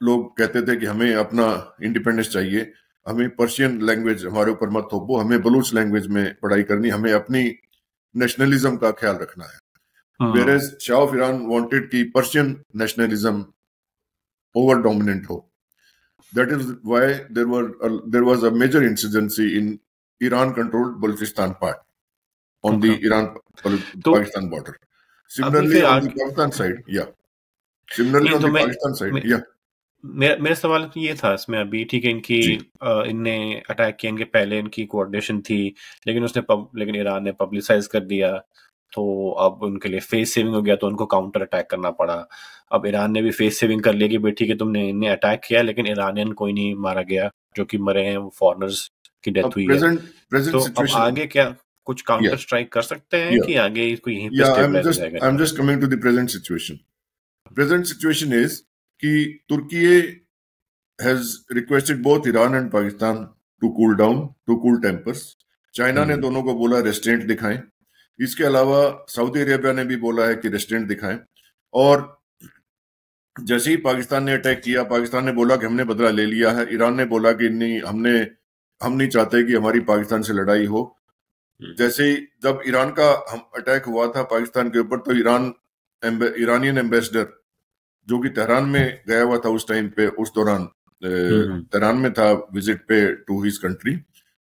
लोग कहते थे कि हमें अपना इंडिपेंडेंस चाहिए, हमें पर्शियन लैंग्वेज हमारे ऊपर मत थोपो, हमें बलूच लैंग्वेज में पढ़ाई करनी, हमें अपनी नेशनलिज्म का ख्याल रखना है। Whereas Shah of Iran wanted कि पर्शियन नेशनलिज्म ओवर डोमिनेंट हो। That is why there was a major insurgency in Iran controlled Balochistan part on the Iran तो Pakistan border. अभी Similarly फिर on the आगे Pakistan side, yeah. Similarly नहीं on तो the Pakistan side, yeah. मेरा सवाल तो ये था इसमें अभी, ठीक है, इनकी जी। इनने अटैक किए, इनके पहले इनकी कोऑर्डिनेशन थी, लेकिन लेकिन ईरान ने पब्लिसाइज कर दिया, तो अब उनके लिए फेस सेविंग हो गया, तो उनको काउंटर अटैक करना पड़ा। अब ईरान ने भी फेस सेविंग कर लिया कि भाई ठीक है, तुमने इन्हें अटैक किया, लेकिन ईरानियन कोई नहीं मारा गया, जो कि मरे हैं वो फॉरेनर्स की डेथ अब हुई है। प्रेजेंट तो अब सिचुएशन, आगे क्या कुछ काउंटर yeah, स्ट्राइक कर सकते हैं yeah, कि आगे इसको यहीं पे yeah. स्टेबलाइज हो जाएगा I'm इनका? just coming to the present situation. Present situation is कि तुर्की has requested both Iran and Pakistan to cool down, to cool tempers. China ने दोनों को बोला रेस्ट्रेंट दिखाएं। इसके अलावा सऊदी अरेबिया ने भी बोला है कि रेस्ट्रेंट दिखाएं। और जैसे ही पाकिस्तान ने अटैक किया, पाकिस्तान ने बोला कि हमने बदला ले लिया है। ईरान ने बोला कि नहीं, हम नहीं चाहते कि हमारी पाकिस्तान से लड़ाई हो। जैसे ही जब ईरान का अटैक हुआ था पाकिस्तान के ऊपर, तो ईरानियन एम्बेसडर जो कि तेहरान में गया हुआ था उस टाइम पे, उस दौरान तेहरान में था विजिट पे टू हिज कंट्री,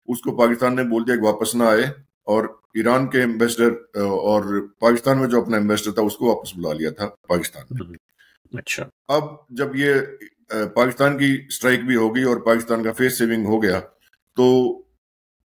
उसको पाकिस्तान ने बोल दिया कि वापस ना आए, और ईरान के एम्बेसडर और पाकिस्तान में जो अपना एम्बेसडर था उसको वापस बुला लिया था पाकिस्तान ने। अच्छा। अब जब ये पाकिस्तान की स्ट्राइक भी होगी और पाकिस्तान का फेस सेविंग हो गया, तो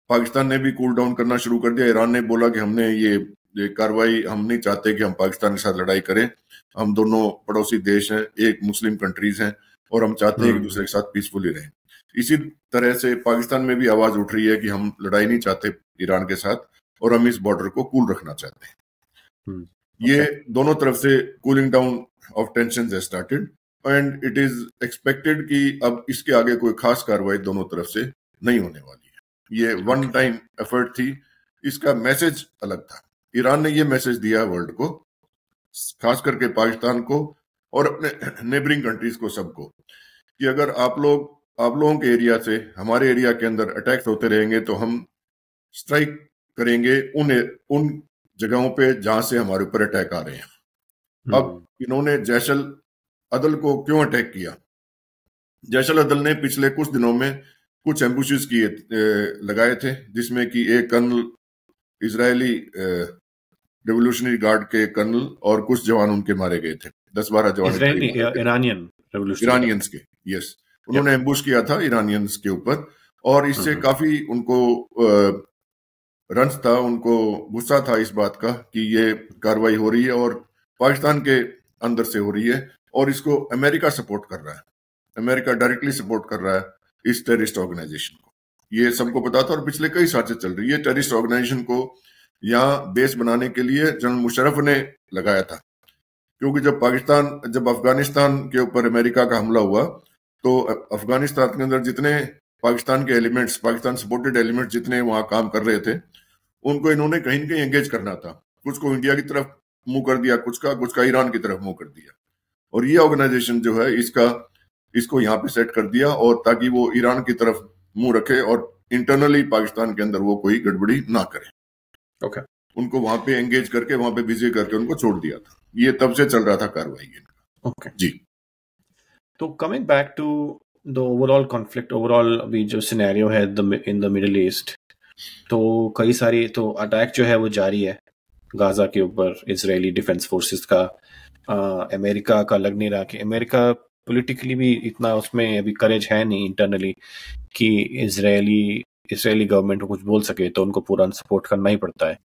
पाकिस्तान ने भी कूल डाउन करना शुरू कर दिया। ईरान ने बोला कि हमने ये कार्रवाई, हम नहीं चाहते कि हम पाकिस्तान के साथ लड़ाई करें, हम दोनों पड़ोसी देश हैं, एक मुस्लिम कंट्रीज हैं, और हम चाहते हैं एक दूसरे के साथ पीसफुली रहें। इसी तरह से पाकिस्तान में भी आवाज उठ रही है कि हम लड़ाई नहीं चाहते ईरान के साथ, और हम इस बॉर्डर को कूल रखना चाहते हैं। ये दोनों तरफ से cooling down of tension started, and it is expected कि अब इसके आगे कोई खास कार्रवाई दोनों तरफ से नहीं होने वाली है। ये वन टाइम एफर्ट थी। इसका मैसेज अलग था। ईरान ने ये मैसेज दिया वर्ल्ड को, खास करके पाकिस्तान को और अपने नेबरिंग कंट्रीज को, सबको, कि अगर आप लोग आप लोगों के एरिया से हमारे एरिया के अंदर अटैक्स होते रहेंगे तो हम स्ट्राइक करेंगे उन उन जगहों पे जहां से हमारे ऊपर अटैक आ रहे हैं। अब इन्होंने जैशल अदल को क्यों अटैक किया? जैशल अदल ने पिछले कुछ दिनों में कुछ एम्बुशेस किए लगाए थे, जिसमें कि एक कर्नल, इजरायली रेवोल्यूशनरी गार्ड के कर्नल और कुछ जवान उनके मारे गए थे। 10-12 जवान इजरायली करीब मारे गए थे। ईरानियन रेवोल्यूशनरी ईरानियंस के, यस, उन्होंने एम्बुश किया था ईरानियंस के ऊपर, और इससे काफी उनको रंज था, उनको गुस्सा था इस बात का कि ये कार्रवाई हो रही है और पाकिस्तान के अंदर से हो रही है, और इसको अमेरिका सपोर्ट कर रहा है। अमेरिका डायरेक्टली सपोर्ट कर रहा है इस टेररिस्ट ऑर्गेनाइजेशन को। ये सबको पता था और पिछले कई साल से चल रही है। टेररिस्ट ऑर्गेनाइजेशन को यहाँ बेस बनाने के लिए जनरल मुशर्रफ ने लगाया था, क्योंकि जब अफगानिस्तान के ऊपर अमेरिका का हमला हुआ तो अफगानिस्तान के अंदर जितने पाकिस्तान के एलिमेंट्स, पाकिस्तान सपोर्टेड एलिमेंट्स जितने वहां काम कर रहे थे, उनको इन्होंने कहीं न कहीं एंगेज करना था। कुछ को इंडिया की तरफ मुंह कर दिया, कुछ का ईरान की तरफ मुंह कर दिया, और ये ऑर्गेनाइजेशन जो है इसको यहाँ पे सेट कर दिया, और ताकि वो ईरान की तरफ मुंह रखे और इंटरनली पाकिस्तान के अंदर वो कोई गड़बड़ी ना करे। ओके, उनको वहां पे एंगेज करके, वहां पे बिजी करके उनको छोड़ दिया था। ये तब से चल रहा था कार्रवाई इनका। ओके जी। तो coming back to the overall conflict, overall अभी जो सिनेरियो है इन द मिडिल ईस्ट, तो कई सारी तो अटैक जो है वो जारी है गाजा के ऊपर, इजरायली डिफेंस फोर्सेस का। अमेरिका का लग नहीं रहा कि अमेरिका पॉलिटिकली भी इतना उसमें अभी करेज है नहीं इंटरनली कि इजरायली गवर्नमेंट को कुछ बोल सके, तो उनको पूरा सपोर्ट करना ही पड़ता है।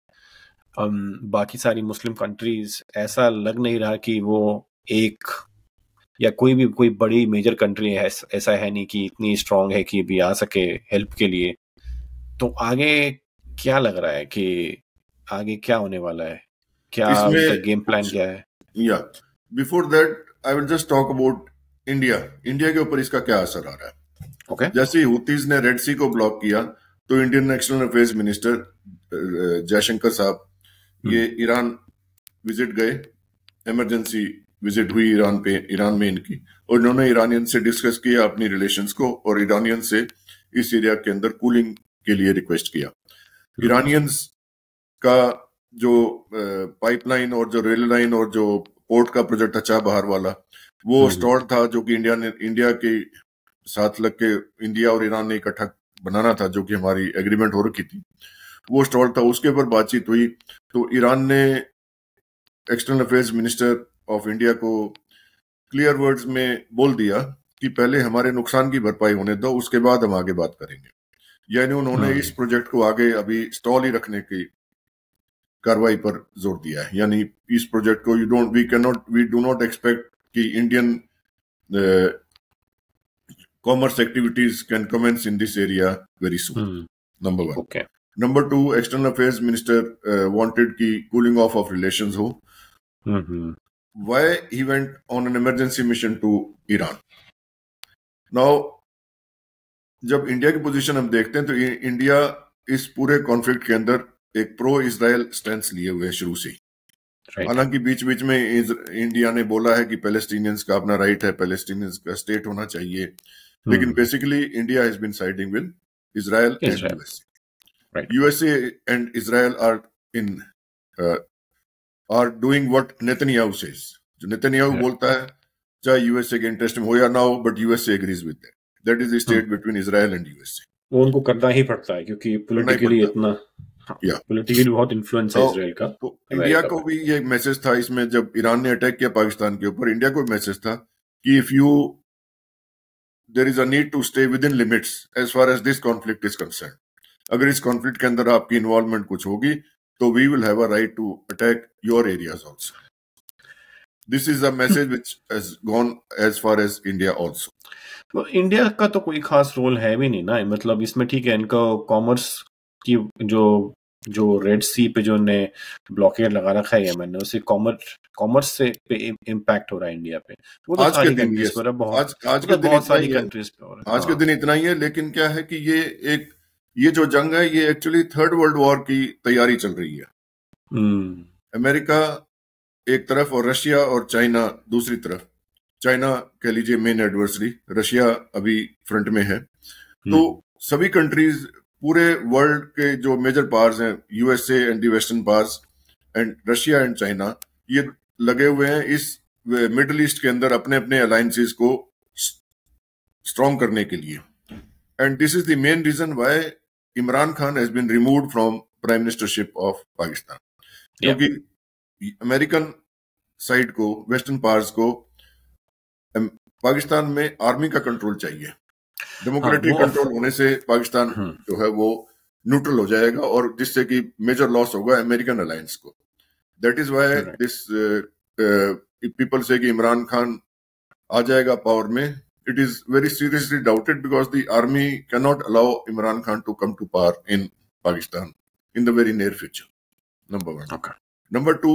बाकी सारी मुस्लिम कंट्रीज ऐसा लग नहीं रहा कि वो एक, या कोई बड़ी मेजर कंट्री है ऐसा है नहीं कि इतनी स्ट्रांग है कि भी आ सके हेल्प के लिए। तो आगे क्या लग रहा है कि आगे क्या होने वाला है, क्या उनका गेम प्लान क्या है? या before that I will just talk about India के ऊपर इसका क्या असर आ रहा है। Okay. जैसे ही हुतीज ने रेड सी को ब्लॉक किया तो Indian external affairs minister Jaishankar साहब ये ईरान विजिट गए, इमरजेंसी विजिट हुई ईरान में इनकी, और इन्होंने ईरानियन से डिस्कस किया अपनी रिलेशंस को, और ईरानियन से इस एरिया के अंदर कूलिंग के लिए रिक्वेस्ट किया। ईरानियंस का जो पाइपलाइन और जो रेल लाइन और जो पोर्ट का प्रोजेक्ट था चाबहार वाला, वो स्टॉल था जो कि इंडिया के साथ लग के इंडिया और ईरान ने इकट्ठा बनाना था, जो कि हमारी एग्रीमेंट हो रखी थी। वो स्टॉल था, उसके ऊपर बातचीत हुई। तो ईरान ने external affairs minister of India को क्लियर वर्ड्स में बोल दिया कि पहले हमारे नुकसान की भरपाई होने दो, उसके बाद हम आगे बात करेंगे। यानी उन्होंने इस प्रोजेक्ट को आगे अभी स्टॉल ही रखने की कार्रवाई पर जोर दिया है। यानी इस प्रोजेक्ट को वी डू नॉट एक्सपेक्ट कि Indian commerce activities can commence in this area very soon. Number one. Okay. Number two, external affairs minister wanted ki cooling off of relations ho. Why he went on an emergency mission to Iran? Now, जब India की position हम देखते हैं तो India इस पूरे conflict के अंदर एक प्रो इजराइल स्टैंस लिए हुए है शुरू से। हालांकि बीच बीच में इंडिया ने बोला है कि पैलेस्टीनियंस का अपना राइट है, पैलेस्टीनियंस का स्टेट होना चाहिए, लेकिन basically India has been siding with Israel and USA. USA and Israel are doing what Netanyahu says. जो नेतन्याहू बोलता है, चाहे यूएसए के इंटरेस्ट में हो या ना हो, but USA agrees with that. That is the state between Israel and USA. वो उनको करना ही पड़ता है क्योंकि पॉलिटिकली इतना पॉलिटिकली बहुत इन्फ्लुएंस है इजराइल का। तो इंडिया को भी ये मैसेज था इसमें, जब ईरान ने अटैक किया पाकिस्तान के ऊपर, इंडिया को मैसेज था कि if you there is a need to stay within limits as far as this conflict is concern. अगर इस कॉन्फ्लिक्ट के अंदर आपकी इन्वॉल्वमेंट कुछ होगी तो we will have a right to attack your areas also. This is a message which has gone as far as India also. तो India का तो कोई खास रोल है भी नहीं ना, मतलब इसमें ठीक है, इनका कॉमर्स की जो रेड सी पे जो ने ब्लॉकेड लगा रखा है यमन ने, उससे कॉमर्स से पे इम्पैक्ट हो रहा है इंडिया पे। वो तो सारी कंट्रीज पर बहुत सारी कंट्रीज पे हो रहा है। आज के दिन इतना ही है, लेकिन क्या है कि ये जो जंग है ये एक्चुअली थर्ड वर्ल्ड वॉर की तैयारी चल रही है। अमेरिका एक तरफ और रशिया और चाइना दूसरी तरफ, चाइना कह लीजिए मेन एडवर्सरी, रशिया अभी फ्रंट में है। तो सभी कंट्रीज, पूरे वर्ल्ड के जो मेजर पावर्स हैं, USA and the western powers and Russia and China, ये लगे हुए हैं इस मिडिल ईस्ट के अंदर अपने अपने अलायंसेस को स्ट्रॉन्ग करने के लिए। And this is the main reason why Imran Khan has been removed from prime ministership of Pakistan, क्योंकि अमेरिकन साइड को, वेस्टर्न पावर्स को पाकिस्तान में आर्मी का कंट्रोल चाहिए। डेमोक्रेटिक कंट्रोल होने से पाकिस्तान जो है वो न्यूट्रल हो जाएगा, और जिससे कि मेजर लॉस होगा अमेरिकन अलायंस को। That is why this people say कि इमरान खान आ जाएगा पावर में, it is very seriously doubted, because the army can not allow Imran Khan to come to power in Pakistan in the very near future, number one. Number two,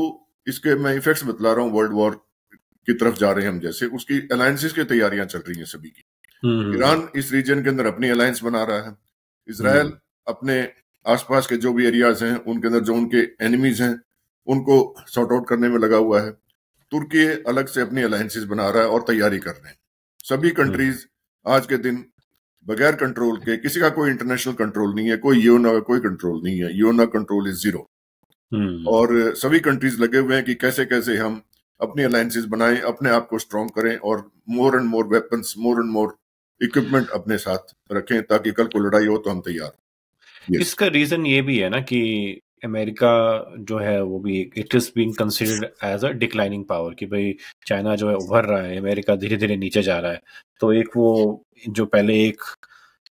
इसके मैं effects बतला रहा हूँ world war की तरफ जा रहे हैं हम, जैसे उसकी अलायंसेस की तैयारियां चल रही हैं सभी की। ईरान इस रीजन के अंदर अपनी अलायंस बना रहा है, इजराइल अपने आसपास के जो भी एरियाज हैं उनके अंदर जो उनके एनिमीज हैं उनको सॉर्ट आउट करने में लगा हुआ है। तुर्की अलग से अपनी अलायंसेस बना रहा है और तैयारी कर रहे हैं। सभी कंट्रीज आज के दिन बगैर कंट्रोल के, किसी का कोई इंटरनेशनल कंट्रोल नहीं है, कोई यूएन का कोई कंट्रोल नहीं है, यूएन कंट्रोल इज जीरो। और सभी कंट्रीज लगे हुए हैं कि कैसे कैसे हम अपनी अलायंसेस बनाएं, अपने आप को स्ट्रॉन्ग करें और more and more weapons, more and more equipment अपने साथ रखें, ताकि कल को लड़ाई हो तो हम तैयार। yes. इसका रीजन ये भी है ना कि अमेरिका जो है वो भी, it is being considered as a declining power, कि भाई चाइना जो है उभर रहा है, अमेरिका धीरे धीरे नीचे जा रहा है। तो एक वो जो पहले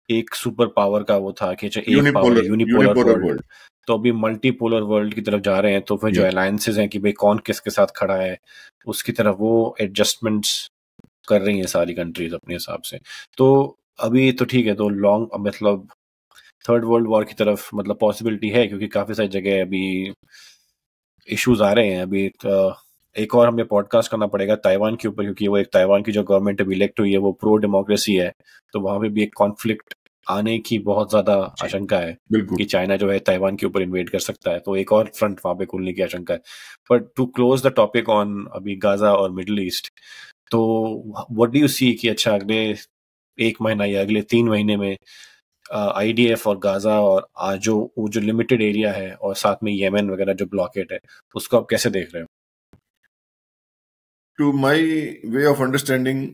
एक सुपर पावर का वो था कि एक पावर, यूनिपोलर वर्ल्ड, तो अभी मल्टीपोलर वर्ल्ड की तरफ जा रहे हैं। तो फिर जो अलायंसेस हैं कि भाई कौन किसके साथ खड़ा है, उसकी तरफ वो एडजस्टमेंट्स कर रही हैं सारी कंट्रीज अपने हिसाब से। तो अभी तो ठीक है, तो लॉन्ग मतलब थर्ड वर्ल्ड वॉर की तरफ मतलब पॉसिबिलिटी है, क्योंकि काफी सारी जगह अभी इश्यूज आ रहे हैं। अभी एक और हमें पॉडकास्ट करना पड़ेगा ताइवान के ऊपर, क्योंकि वो एक ताइवान की जो गवर्नमेंट अभी इलेक्ट हुई है वो प्रो डेमोक्रेसी है, तो वहां पे भी एक कॉन्फ्लिक्ट आने की बहुत ज्यादा आशंका है कि चाइना जो है ताइवान के ऊपर इन्वेड कर सकता है। तो एक और फ्रंट वहां पे खुलने की आशंका है। But to close the topic on अभी गाजा और मिडिल ईस्ट, तो व्हाट डू यू सी कि अच्छा अगले 1 महीना या अगले 3 महीने में आईडीएफ और गाजा और जो लिमिटेड एरिया है और साथ में येमेन वगैरह जो ब्लॉकेट है, उसको आप कैसे देख रहे हो? To my way of understanding,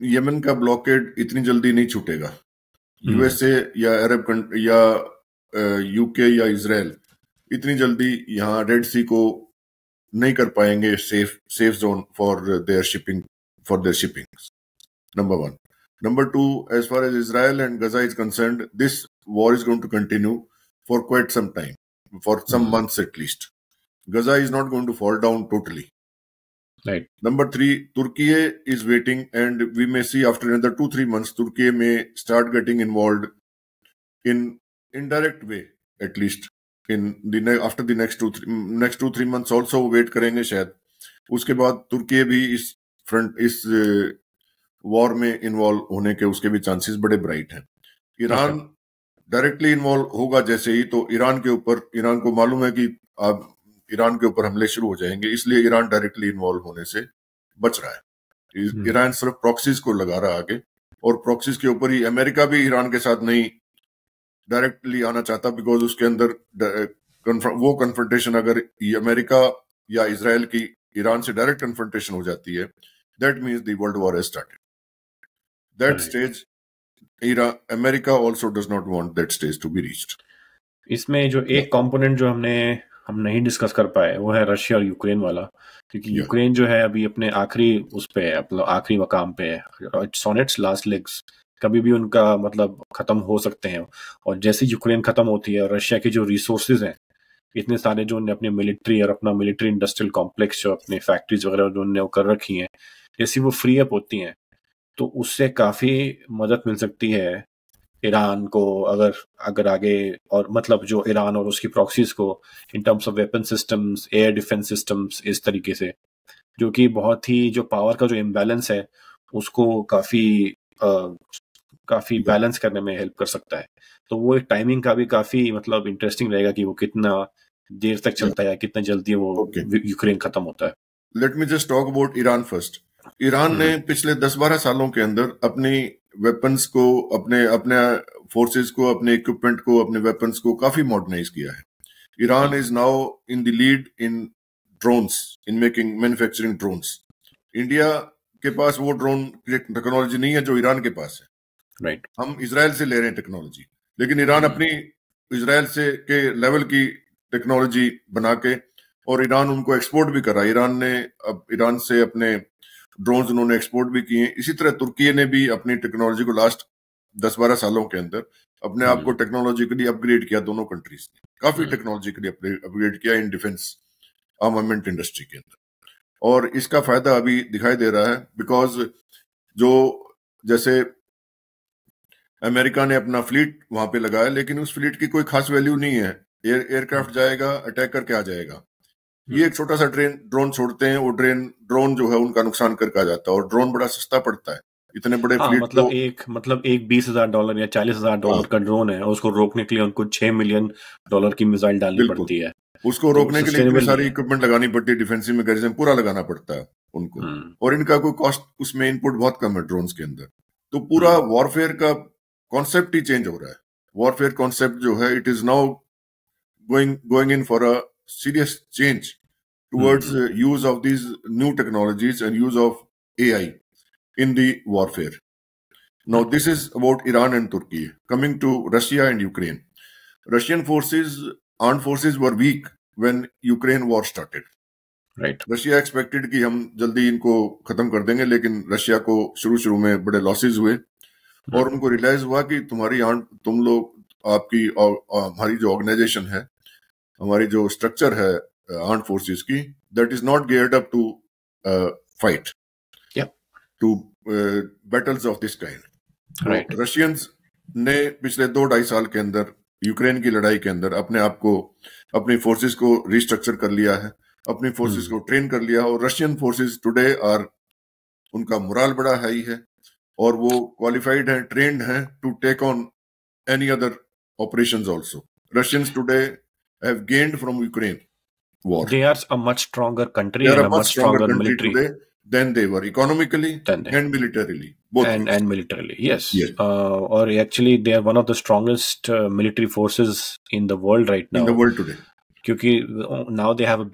Yemen का ब्लॉकेड इतनी जल्दी नहीं छूटेगा। यूएसए या अरब या यूके या इजराइल इतनी जल्दी यहाँ रेड सी को नहीं कर पाएंगे safe zone for their shipping, number one. Number two, as far as Israel and Gaza is concerned, this war is going to continue for quite some time, for some months at least. Gaza is not going to fall down totally. Right. Number three, Turkey is waiting, and we may see after another 2-3 months, Turkey may start getting involved in indirect way, at least in the after the next 2-3 months also wait करेंगे शायद। उसके बाद तुर्की भी इस war में involve होने के उसके भी चांसेस बड़े ब्राइट हैं। ईरान डायरेक्टली इन्वॉल्व होगा जैसे ही, तो ईरान को मालूम है कि अब ईरान के ऊपर हमले शुरू हो जाएंगे, इसलिए ईरान डायरेक्टली इन्वॉल्व होने से बच रहा है। ईरान सिर्फ प्रॉक्सीज को लगा रहा है आगे, और प्रॉक्सीज के ऊपर ही अमेरिका भी ईरान के साथ नहीं डायरेक्टली आना चाहता, बिकॉज उसके अंदर वो कन्फ्रंटेशन अगर अमेरिका या इजराइल की ईरान से डायरेक्ट कन्फ्रंटेशन हो जाती है, that means the world war has started. That stage, America also does not want that stage to be reached. इसमें जो एक कंपोनेंट जो हम नहीं डिस्कस कर पाए वो है रशिया और यूक्रेन वाला, क्योंकि यूक्रेन जो है अभी अपने आखिरी उस पे है, मतलब आखिरी मकाम पे है। सोनेट्स लास्ट लेग्स, कभी भी उनका मतलब खत्म हो सकते हैं। और जैसे यूक्रेन खत्म होती है और रशिया के जो रिसोर्सेज हैं इतने सारे, जो उन्हें अपने मिलिट्री और अपना मिलिट्री इंडस्ट्रियल कॉम्प्लेक्स, जो अपने फैक्ट्रीज वगैरह जो उन्होंने कर रखी हैं, जैसी वो फ्री अप होती हैं तो उससे काफी मदद मिल सकती है ईरान को, अगर आगे, और मतलब जो ईरान और उसकी प्रॉक्सीज को in terms of weapon systems, air defence systems, इस तरीके से, जो कि बहुत ही जो पावर का जो इम्बैलेंस है उसको काफी बैलेंस करने में हेल्प कर सकता है। तो वो एक टाइमिंग का भी काफी मतलब इंटरेस्टिंग रहेगा कि वो कितना देर तक चलता है, कितना जल्दी वो यूक्रेन खत्म होता है। Let me just talk about Iran first. Iran ने पिछले 10-12 सालों के अंदर अपनी वेपन्स को, अपने अपने फोर्सेस को, अपने इक्विपमेंट को, अपने वेपन्स को काफी मॉडर्नाइज किया है. Iran is now in the lead in drones, in making manufacturing drones. India के पास वो ड्रोन टेक्नोलॉजी नहीं है जो ईरान के पास है. राइट. हम इजराइल से ले रहे हैं टेक्नोलॉजी, लेकिन ईरान अपनी इजराइल से के लेवल की टेक्नोलॉजी बना के, और ईरान उनको एक्सपोर्ट भी कर रहा है. ईरान ने अब ईरान से अपने ड्रोन्स उन्होंने एक्सपोर्ट भी किए. इसी तरह तुर्की ने भी अपनी टेक्नोलॉजी को लास्ट 10-12 सालों के अंदर अपने आप को टेक्नोलॉजिकली अपग्रेड किया. दोनों कंट्रीज ने काफी टेक्नोलॉजिकली अपग्रेड किया इन डिफेंस आर्मामेंट इंडस्ट्री के अंदर, और इसका फायदा अभी दिखाई दे रहा है. बिकॉज जो जैसे अमेरिका ने अपना फ्लीट वहां पे लगाया, लेकिन उस फ्लीट की कोई खास वैल्यू नहीं है. एयरक्राफ्ट जाएगा, अटैक करके आ जाएगा. ये एक छोटा सा ड्रोन छोड़ते हैं, वो ड्रोन जो है उनका नुकसान करके आ जाता है, और ड्रोन बड़ा सस्ता पड़ता है. इतने बड़े फ्लीट मतलब एक $20,000 या $40,000 का ड्रोन है, उसको रोकने के लिए उनको $6 मिलियन की मिसाइल डालनी पड़ती है. उसको रोकने के लिए इतनी सारी इक्विपमेंट लगानी पड़ती है, डिफेंसिव मैकेनिज्म पूरा लगाना पड़ता है उनको, और इनका कोई कॉस्ट, उसमें इनपुट बहुत कम है ड्रोन्स के अंदर. तो पूरा वॉरफेयर का कॉन्सेप्ट ही चेंज हो रहा है. वॉरफेयर कॉन्सेप्ट जो है, it is now going in for a serious change towards use of these new technologies and use of AI in the warfare. Now, this is about Iran and Turkey. Coming to Russia and Ukraine. Russian forces, armed forces were weak when Ukraine war started. Right. Russia expected कि हम जल्दी इनको खत्म कर देंगे, लेकिन Russia को शुरू में बड़े लॉसेस हुए, और उनको रियलाइज हुआ कि तुम लोग, आपकी हमारी जो ऑर्गेनाइजेशन है, हमारी जो स्ट्रक्चर है आर्म्ड फोर्सेस की, that is not geared up to fight, to battles of this kind. Russians ने पिछले 2-2.5 साल के अंदर यूक्रेन की लड़ाई के अंदर अपने आप को, अपनी फोर्सेस को रिस्ट्रक्चर कर लिया है, अपनी फोर्सेस को ट्रेन कर लिया, और रशियन फोर्सेस टुडे आर, उनका मोरल बड़ा हाई है, और वो क्वालिफाइड है, ट्रेन्ड है to take on any other operations also. Russians today have gained from Ukraine war. They are a much stronger country and a much stronger military today than they were economically and militarily. Both and militarily, yes. Or actually, they are one of the strongest military forces in the world right now. In the world today. क्योंकि now they have a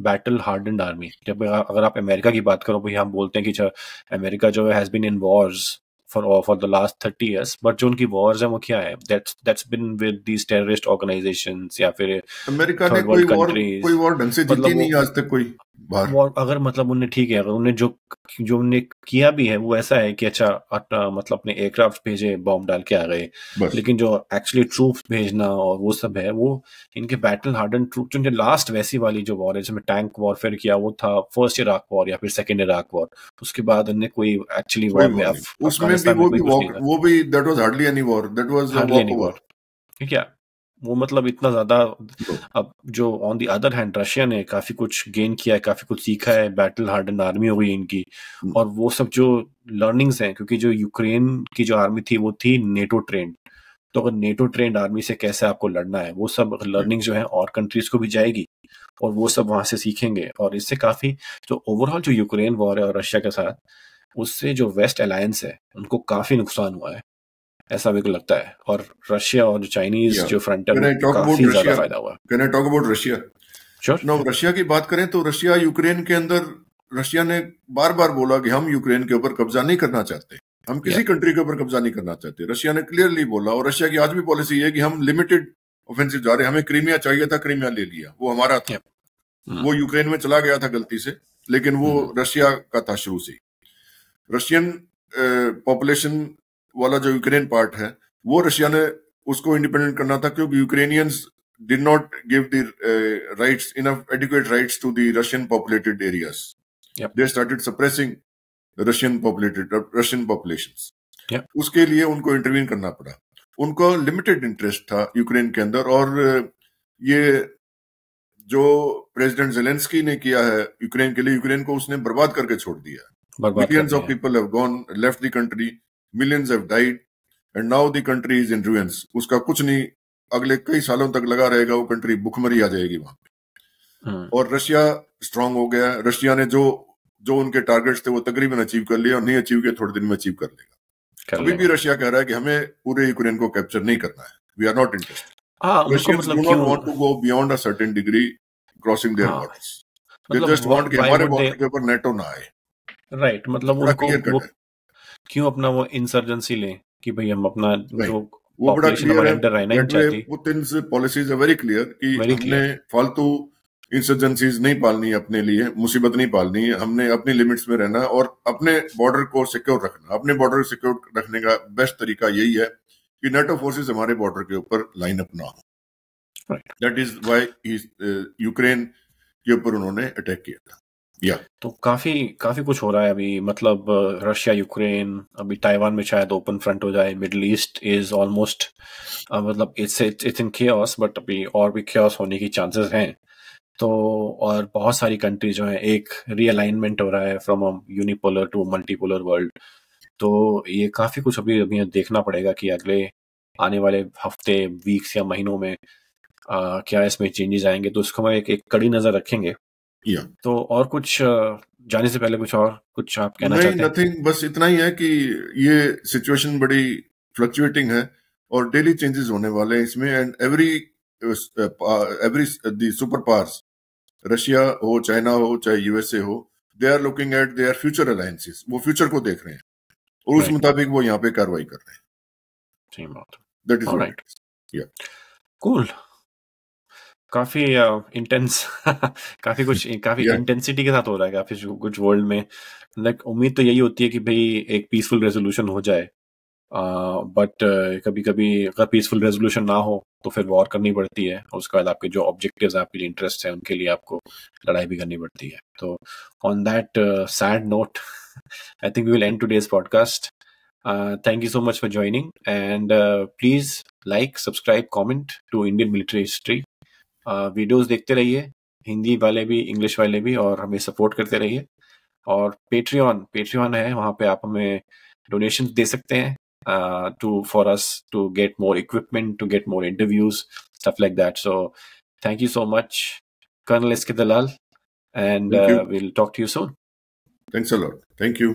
battle hardened army. जब अगर आप America की बात करो, भाई हम बोलते हैं कि अमेरिका जो है has been in wars for the last 30 years, but जो उनकी wars है वो क्या है? That's been with these terrorist organizations, या फिर अमेरिका ने कोई वॉर ढंग से जीती नहीं आज तक कोई बाहर. अगर मतलब उन्हें ठीक है, अगर उन्हें जो उन्हें किया भी है वो ऐसा है कि अच्छा मतलब अपने एयरक्राफ्ट भेजे, बॉम्ब डाल के आ गए, लेकिन जो एक्चुअली ट्रूप्स भेजना और वो सब है, वो इनके बैटल हार्डन ट्रूप. जो लास्ट वैसी वाली जो वॉर है जिसमें टैंक वॉरफेयर किया, वो था फर्स्ट इराक वॉर या फिर सेकेंड इराक वॉर. उसके बाद उन्हें कोई एक्चुअली वॉर में उसमें वो भी that was hardly any war, that was hardly any war. ठीक है, वो मतलब इतना ज्यादा. अब जो on the other hand Russia ने काफी कुछ गेन किया है, काफी कुछ सीखा है, बैटल हार्डन आर्मी हो गई इनकी, और वो सब जो लर्निंग्स हैं, क्योंकि जो यूक्रेन की जो आर्मी थी वो थी नेटो ट्रेंड. तो अगर नेटो ट्रेंड आर्मी से कैसे आपको लड़ना है, वो सब लर्निंग जो है और कंट्रीज को भी जाएगी, और वो सब वहां से सीखेंगे. और इससे काफी जो ओवरऑल जो यूक्रेन वॉर है और रशिया के साथ, उससे जो वेस्ट अलायंस है उनको काफी नुकसान हुआ है, ऐसा मेरे को लगता है. और रशिया और चाइनीज जो फ्रंट है, काफी ज्यादा फायदा हुआ. Can I talk about Russia? Sure. No, Russia की बात करें तो रशिया यूक्रेन के अंदर, रशिया ने बार बार बोला कि हम यूक्रेन के ऊपर कब्जा नहीं करना चाहते, हम किसी कंट्री के ऊपर कब्जा नहीं करना चाहते. रशिया ने क्लियरली बोला, और रशिया की आज भी पॉलिसी है कि हम लिमिटेड ऑफेंसिव जा रहे हैं. हमें क्रीमिया चाहिए था, क्रीमिया ले लिया, वो हमारा था. वो यूक्रेन में चला गया था गलती से, लेकिन वो रशिया का था शुरू से. रशियन पॉपुलेशन वाला जो यूक्रेन पार्ट है, वो रशिया ने उसको इंडिपेंडेंट करना था, क्योंकि Ukrainians did not give the rights, enough adequate rights to the Russian populated areas. They started suppressing Russian populations. उसके लिए उनको इंटरवीन करना पड़ा. उनको लिमिटेड इंटरेस्ट था यूक्रेन के अंदर, और ये जो प्रेसिडेंट ज़ेलेंस्की ने किया है यूक्रेन के लिए, यूक्रेन को उसने बर्बाद करके छोड़ दिया. Millions of people have gone, left the country, millions have died, and now the country is in ruins. उसका कुछ नहीं, अगले कई सालों तक लगा रहेगा, वो कंट्री भुखमरी आ जाएगी वहां पे. और रशिया स्ट्रांग हो गया. रशिया ने जो जो उनके टारगेट्स थे वो तकरीबन अचीव कर लिए, और नहीं अचीव किए थोड़े दिन में अचीव कर लेगा। अभी भी रशिया कह रहा है कि हमें पूरे यूक्रेन को कैप्चर नहीं करना है, वी आर नॉट इंटरेस्टेड। हाँ, उनको रशियंस मतलब डू क्यों, not want to go beyond a certain degree crossing their हाँ बॉर्डर्स, दे मतलब जस्ट वांट कि व्हाई हमारे वुड दे, बॉर्डर के ऊपर नेटो ना आए। राइट, मतलब बड़ा उनको क्लियर वो कट है। क्यों अपना वो इंसर्जेंसी लें कि भाई हम अपना नहीं, जो वो बड़ा पॉपुलेशन क्लियर हमारे है। अंडर रहना ही नहीं दैट वे चाहती। पुतिन्स पॉलिसीज आर वेरी क्लियर कि वेरी हमने क्लियर, फालतू इंसर्जेंसीज नहीं पालनी है, अपने लिए मुसीबत नहीं पालनी है, हमने अपनी लिमिट्स में रहना है और अपने बॉर्डर को सिक्योर रखना। अपने बॉर्डर को सिक्योर रखने का बेस्ट तरीका यही है कि नेटो फोर्सेस हमारे बॉर्डर के ऊपर लाइन अप ना हो। Right. That is why Ukraine के ऊपर उन्होंने अटैक किया था। या तो काफी काफी कुछ हो रहा है अभी, मतलब रशिया यूक्रेन, अभी ताइवान में शायद ओपन फ्रंट हो जाए, मिडिल ईस्ट इज ऑलमोस्ट मतलब इट्स इन केओस, बट अभी और भी केओस होने की चांसेस हैं। तो और बहुत सारी कंट्री जो है, एक रीअलाइनमेंट हो रहा है from a unipolar to multipolar world. तो ये काफी कुछ अभी अभी देखना पड़ेगा कि अगले आने वाले हफ्ते, वीक्स या महीनों में क्या इसमें चेंजेस आएंगे, तो उसको हम एक कड़ी नजर रखेंगे। या तो और कुछ जाने से पहले कुछ आप कहना नहीं, चाहते हैं? नथिंग, बस इतना ही है कि ये सिचुएशन बड़ी फ्लक्चुएटिंग है और डेली चेंजेस होने वाले हैं इसमें। And every the super powers, Russia हो, चाइना हो, चाहे यूएसए हो, they are looking at their future alliances. वो फ्यूचर को देख रहे हैं और उस राइट, मुताबिक वो यहाँ पे कार्रवाई कर रहे हैं। सही बात। That is what alright, it is. या कूल, काफी इंटेंस काफी कुछ, काफी या इंटेंसिटी के साथ हो रहा है काफी कुछ वर्ल्ड में। लाइक उम्मीद तो यही होती है कि भाई एक पीसफुल रेजोल्यूशन हो जाए, बट कभी कभी अगर पीसफुल रेजोल्यूशन ना हो तो फिर वॉर करनी पड़ती है, और उसके बाद आपके जो ऑब्जेक्टिव्स, आपके जो इंटरेस्ट है, उनके लिए आपको लड़ाई भी करनी पड़ती है। तो on that sad note, I think we will end today's podcast. Thank you so much for joining, and please like, subscribe, comment to Indian military history. Videos देखते रहिए, हिंदी वाले भी, इंग्लिश वाले भी, और हमें सपोर्ट करते रहिए। और पेट्रियन है, वहाँ पे आप हमें डोनेशंस दे सकते हैं to for us to get more equipment, to get more interviews, stuff like that. So thank you so much, Colonel SK Dalal, and thank you, we'll talk to you soon. Thanks a lot, thank you.